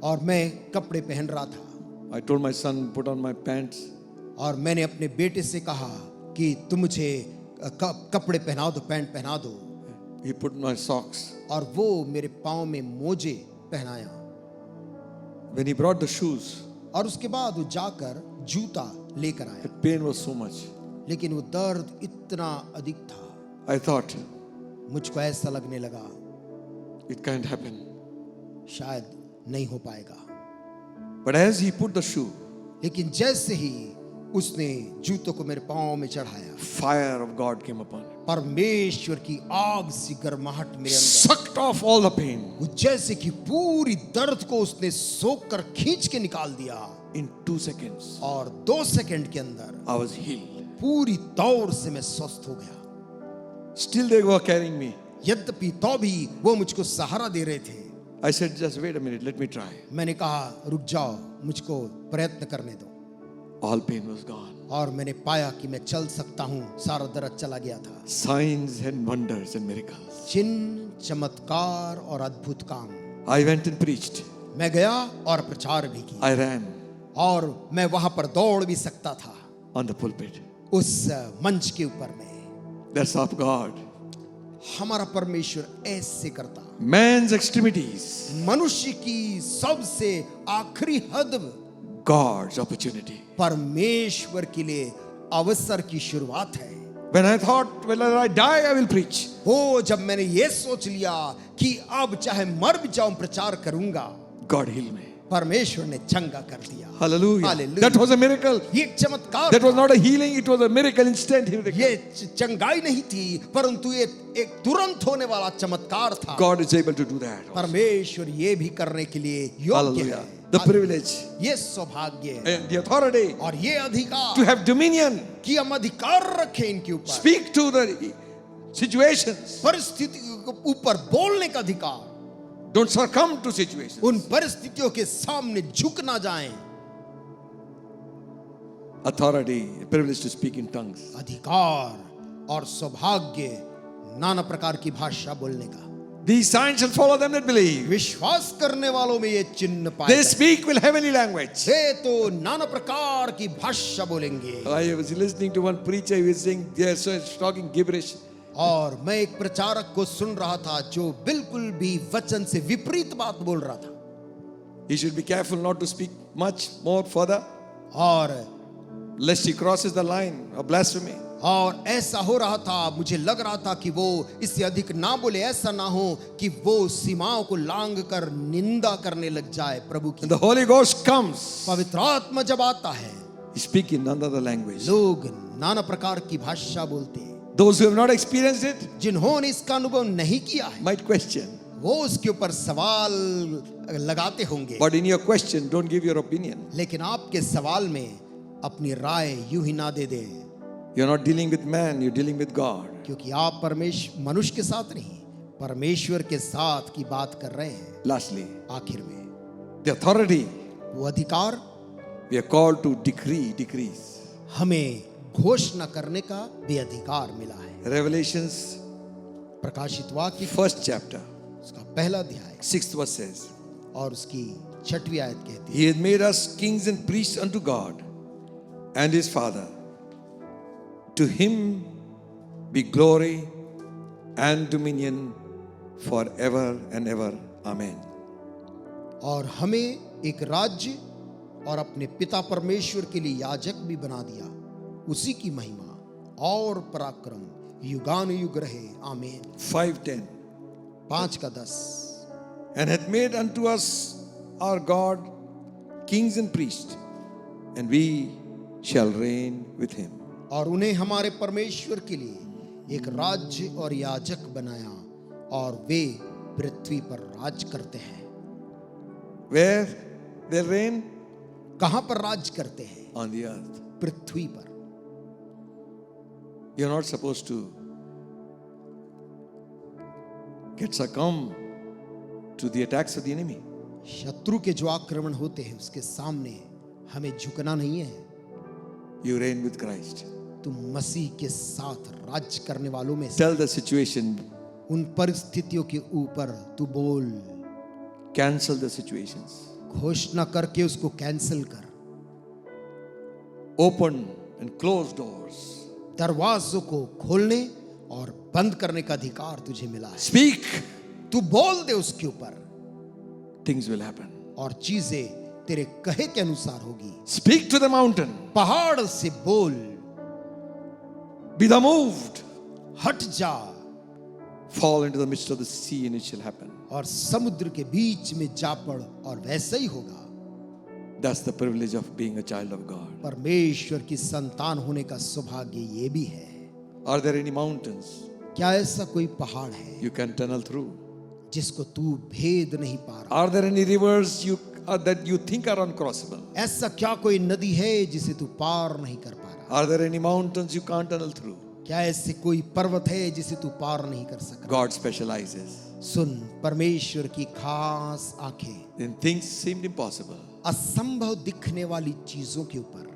और मैं कपड़े पहन रहा था I told my son, put on my pants. और मैंने अपने बेटे से कहा कि तुम मुझे कपड़े पहना दो, पैंट पहना दो। He put my socks. और वो मेरे पाँव में मोजे पहनाया। When he brought the shoes, और उसके बाद वो जाकर जूता लेकर आया। the pain was so much. लेकिन वो दर्द इतना अधिक था। I thought, मुझको ऐसा लगने लगा it can't happen. शायद नहीं हो पाएगा। But as he put the shoe, लेकिन जैसे ही उसने जूतों को मेरे पाँव में चढ़ाया, fire of God came upon him. परमेश्वर की आग सी गर्माहट मेरे अंदर, Sucked off all the pain. वो जैसे कि पूरी दर्द को उसने सोख कर खींच के निकाल दिया। In 2 seconds, और 2 सेकंड के अंदर I was healed. पूरी तौर से मैं स्वस्थ हो गया। Still they were carrying me. यद्यपि तो भी वो मुझको सहारा दे रहे थे। I said, just wait a minute, let me try. मैंने कहा रुक जाओ, मुझको प्रयत्न करने दो। All pain was gone. और मैंने पाया कि मैं चल सकता हूँ, सारा दर्द चला गया था। Signs and wonders and miracles. चिन्ह, चमत्कार और अद्भुत काम। I went and preached. मैं गया और प्रचार भी किया I ran और मैं वहां पर दौड़ भी सकता था on the pulpit. उस मंच के ऊपर में। That's of God. हमारा परमेश्वर ऐसे करता। Man's extremities, मनुष्य की सबसे आखिरी हद God's opportunity. परमेश्वर के लिए अवसर की शुरुआत है। When I thought, whether I die, I will preach. वो जब मैंने ये सोच लिया कि अब चाहे मर भी जाऊं प्रचार करूंगा, God healed me. परमेश्वर ने चंगा कर दिया। Hallelujah. Hallelujah. That was a miracle. ये एक चमत्कार That was था। not a healing, it was a miracle, instant miracle. ये चंगाई नहीं थी, परंतु ये एक तुरंत होने वाला चमत्कार था। God is able to do that. परमेश्वर ये भी करने के लिए योग्य Hallelujah. है। The privilege ये सौभाग्य and the authority और ये अधिकार to have dominion, कि हम अधिकार रखें इनके ऊपर, speak to the situations. परिस्थितियों के ऊपर बोलने का अधिकार, Don't succumb to situations. उन परिस्थितियों के सामने झुक ना जाएं। Authority, privilege to speak in tongues. अधिकार और सौभाग्य नाना प्रकार की भाषा बोलने का। These signs shall follow them that believe. विश्वास करने वालों में ये चिन्ह पाए They जाएं। speak with heavenly language. वे तो नाना प्रकार की भाषा बोलेंगे। I was listening to one preacher, he was saying, they are so talking gibberish. और मैं एक प्रचारक को सुन रहा था जो बिल्कुल भी वचन से विपरीत बात बोल रहा था। He should be careful not to speak much more further, और lest he crosses the line of blasphemy. और ऐसा हो रहा था, मुझे लग रहा था कि वो इससे अधिक ना बोले, ऐसा ना हो कि वो सीमाओं को लांग कर निंदा करने लग जाए प्रभु की। And the Holy Ghost comes, पवित्र आत्मा जब आता है, speak in another language. लोग नाना प्रकार की भाषा बोलते हैं। Those who have not experienced it जिन्होंने इसका अनुभव नहीं किया है, might question. वो उसके ऊपर सवाल लगाते होंगे। But in your question, don't give your opinion. लेकिन आपके सवाल में अपनी राय यूं ही ना दे दे। You're not dealing with man, you're dealing with God. क्योंकि आप मनुष्य के साथ नहीं, परमेश्वर के साथ की बात कर रहे हैं। Lastly, आखिर में the authority, वो अधिकार we are called to decree, decrees. हमें घोषणा करने का भी अधिकार मिला है। Revelations, प्रकाशित वाक्य first chapter, उसका पहला अध्याय 6th verse says, और उसकी 6वीं आयत कहती है, He has made us kings and priests unto God and His Father. To Him be glory and dominion forever and ever. Amen. और हमें एक राज्य और अपने पिता परमेश्वर के लिए याजक भी बना दिया। उसी की महिमा और पराक्रम युगानुयुग रहे। आमीन। 5:10. 5:10 And hath made unto us our God kings and priests, and we shall reign with Him. और उन्हें हमारे परमेश्वर के लिए एक राज्य और याजक बनाया और वे पृथ्वी पर राज करते हैं। Where they reign? कहां पर राज करते हैं? On the earth. पृथ्वी पर। You're not supposed to get succumb to the attacks of the enemy. शत्रु के जो आक्रमण होते हैं उसके सामने हमें झुकना नहीं है। You reign with Christ. तुम मसीह के साथ राज करने वालों में से। Tell the situation. उन परिस्थितियों के ऊपर तू बोल। Cancel the situations. घोषणा करके उसको कैंसिल कर। Open and close doors. दरवाजों को खोलने और बंद करने का अधिकार तुझे मिला है। Speak. तू बोल दे उसके ऊपर। Things will happen. और चीजें तेरे कहे के अनुसार होगी। Speak to the mountain. पहाड़ से बोल। Be thou moved. हट जा। Fall into the midst of the sea and it shall happen. और समुद्र के बीच में जा पड़ और वैसा ही होगा। That's the privilege of being a child of God. परमेश्वर की संतान होने का सौभाग्य ये भी है। Are there any mountains क्या ऐसा कोई पहाड़ है you can tunnel through? जिसको तू भेद नहीं पा रहा? Are there any rivers that you think are uncrossable? ऐसा क्या कोई नदी है जिसे तू पार नहीं कर पा रहा? Are there any mountains you can't tunnel through? क्या ऐसे कोई पर्वत है जिसे तू पार नहीं कर सकता? God specializes. सुन, परमेश्वर की खास आंखें When things seemed impossible, असंभव दिखने वाली चीजों के ऊपर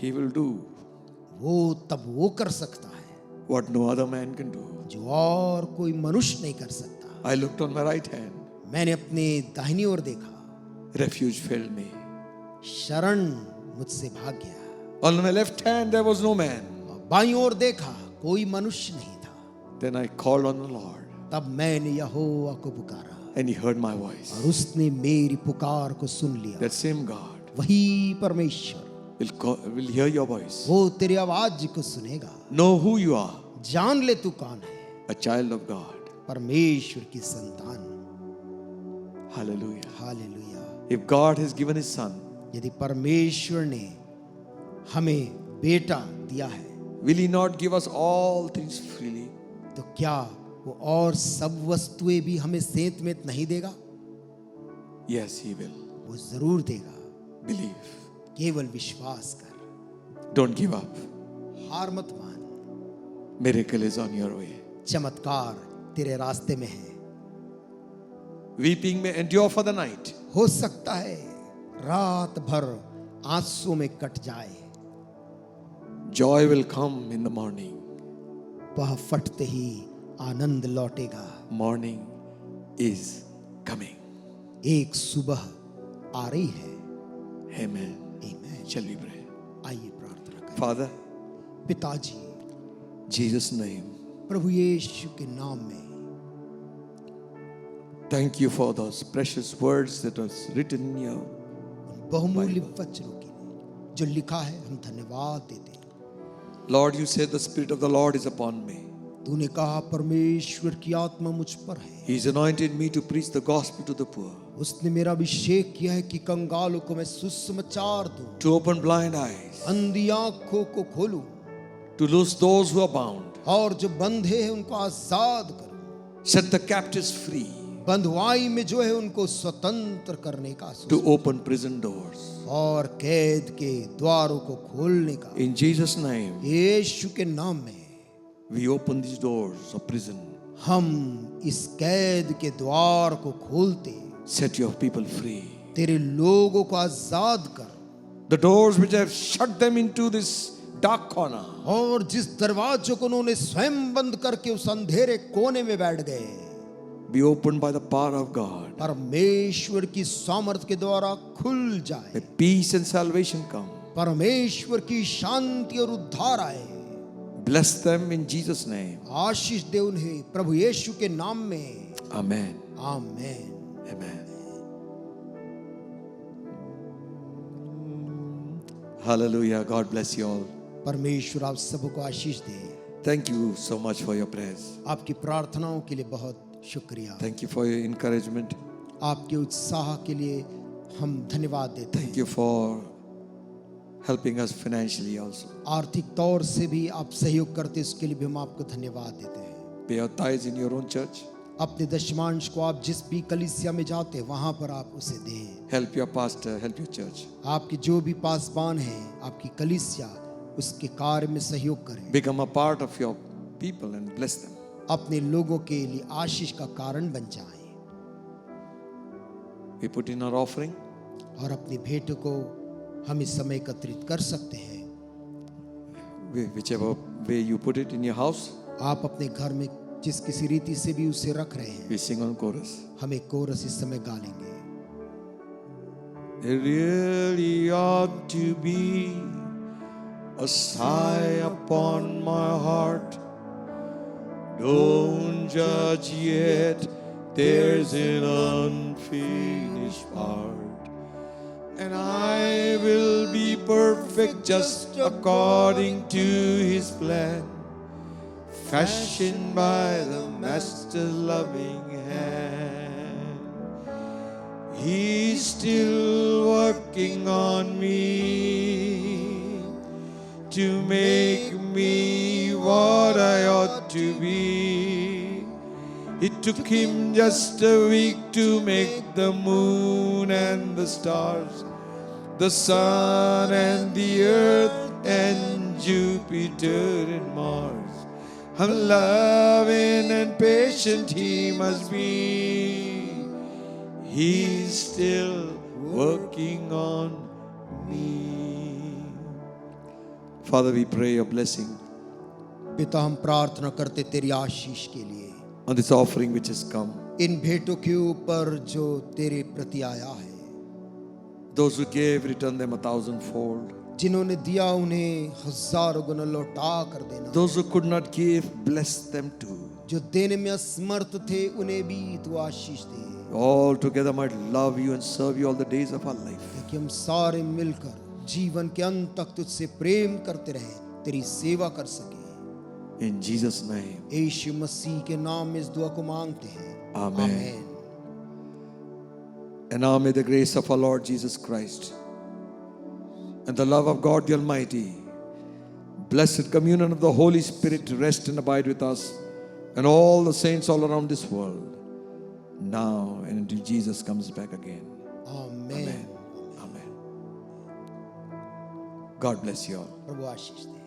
He will do वो तब वो कर सकता है what no other man can do. जो और कोई मनुष्य नहीं कर सकता। I looked on my right hand. मैंने अपने दाहिनी ओर देखा, Refuge failed me. शरण मुझसे भाग गया। On my left hand there was no man. और बाईं ओर देखा, कोई मनुष्य नहीं था। Then I called on the Lord तब मैंने यहोवा को पुकारा and He heard my voice. और उसने मेरी पुकार को सुन लिया। That same God वही परमेश्वर will hear your voice. वो तेरी आवाज को सुनेगा। Know who you are. जान ले तू कौन है। A child of God. परमेश्वर की संतान। Hallelujah. Hallelujah. If God has given His Son, यदि परमेश्वर ने हमें बेटा दिया है will He not give us all things freely? तो क्या वो और सब वस्तुएं भी हमें सेंत में नहीं देगा? Yes, He will. वो जरूर देगा। Believe. केवल विश्वास कर। Don't give up. हार मत मान। Miracle is on your way. चमत्कार तेरे रास्ते में है। Weeping may endure for the night, हो सकता है रात भर आंसू में कट जाए, joy will come in the morning. वह फटते ही आनंद लौटेगा। Morning is coming. एक सुबह आ रही है। Amen. आमीन। Shall we pray? आइए प्रार्थना करें। Father, पिताजी, Jesus' name, प्रभु यीशु के नाम में thank you for those precious words that was written in your. उन बहुमूल्य वचनों के लिए जो लिखा है, हम धन्यवाद देते हैं। Lord, you said the Spirit of the Lord is upon me. तूने कहा परमेश्वर की आत्मा मुझ पर है। He's anointed me to preach the gospel to the poor, उसने मेरा अभिषेक किया है कि कंगालों को मैं सुसमाचार दूं, to open blind eyes, अंधी आंखों को खोलूं, to loose those who are bound, और जो बंधे हैं उनको आजाद करूं, set the captives free, बंधुआई में जो है उनको स्वतंत्र करने का, to open prison doors. और कैद के द्वारों को खोलने का। In Jesus' name, यीशु के नाम में we open these doors of prison. हम इस कैद के द्वार को खोलते, Set your people free. तेरे लोगों को आजाद कर। The doors which have shut them into this dark corner, और जिस दरवाजों को उन्होंने स्वयं बंद करके उस अंधेरे कोने में बैठ गए, be opened by the power of God. परमेश्वर की सामर्थ के द्वारा खुल जाए। May peace and salvation come. परमेश्वर की शांति और उद्धार आए। Bless them in Jesus' name. आशीष दे उन्हें प्रभु यीशु के नाम में। Amen. Amen. Amen. Hallelujah. God bless you all. परमेश्वर आप सबको आशीष दे। Thank you so much for your prayers. आपकी प्रार्थनाओं के लिए बहुत शुक्रिया। Thank you for your encouragement. आपके उत्साह के लिए हम धन्यवाद देते हैं। Thank you for helping us financially also. आर्थिक तौर से भी आप सहयोग करते, इसके लिए भी हम आपको धन्यवाद देते हैं। Pay your tithes in your own church. अपने दशमांश को आप जिस भी कलीसिया में जाते हैं वहां पर आप उसे दें। Help your pastor, help your church. आपके जो भी पासबान हैं, आपकी कलीसिया, उसके कार्य में सहयोग करें। Become a part of your people and bless them. अपने लोगों के लिए आशीष का कारण बन जाएं। We put in our offering. और अपनी भेंट को हम इस समय एकत्रित कर सकते हैं। Whichever way you put it in your house. आप अपने घर में जिस किसी रीति से भी उसे रख रहे हैं, We sing on chorus. हम एक कोरस इस समय गा लेंगे। There really ought to be a sigh upon my heart. Don't judge yet, there's an unfinished part. And I will be perfect just according to His plan, fashioned by the Master's loving hand. He's still working on me to make me what I ought to be. It took Him just a week to make the moon and the stars, the sun and the earth and Jupiter and Mars. How loving and patient He must be. He's still working on me. Father, we pray your blessing पिता, हम प्रार्थना करते तेरी आशीष के लिए on this offering which has come. इन भेंटों के ऊपर जो तेरे प्रति आया है। Those who gave, return them 1,000-fold. जिन्होंने दिया उन्हें हजारों गुना लौटा कर देना। Those who could not give, bless them too. जो देने में असमर्थ थे उन्हें भी तू आशीष दे। All together might love you and serve you all the days of our life. कि हम सारे मिलकर जीवन के अंत तक तुझसे प्रेम करते रहे, तेरी सेवा कर सके। In Jesus' name. यीशु मसीह के नाम में इस दुआ को मांगते हैं। Amen. आमीन। And now may the grace of our Lord Jesus Christ and the love of God the Almighty, blessed communion of the Holy Spirit rest and abide with us and all the saints all around this world, now and until Jesus comes back again. आमीन। Amen. God bless you all. Prabhu Ashish they.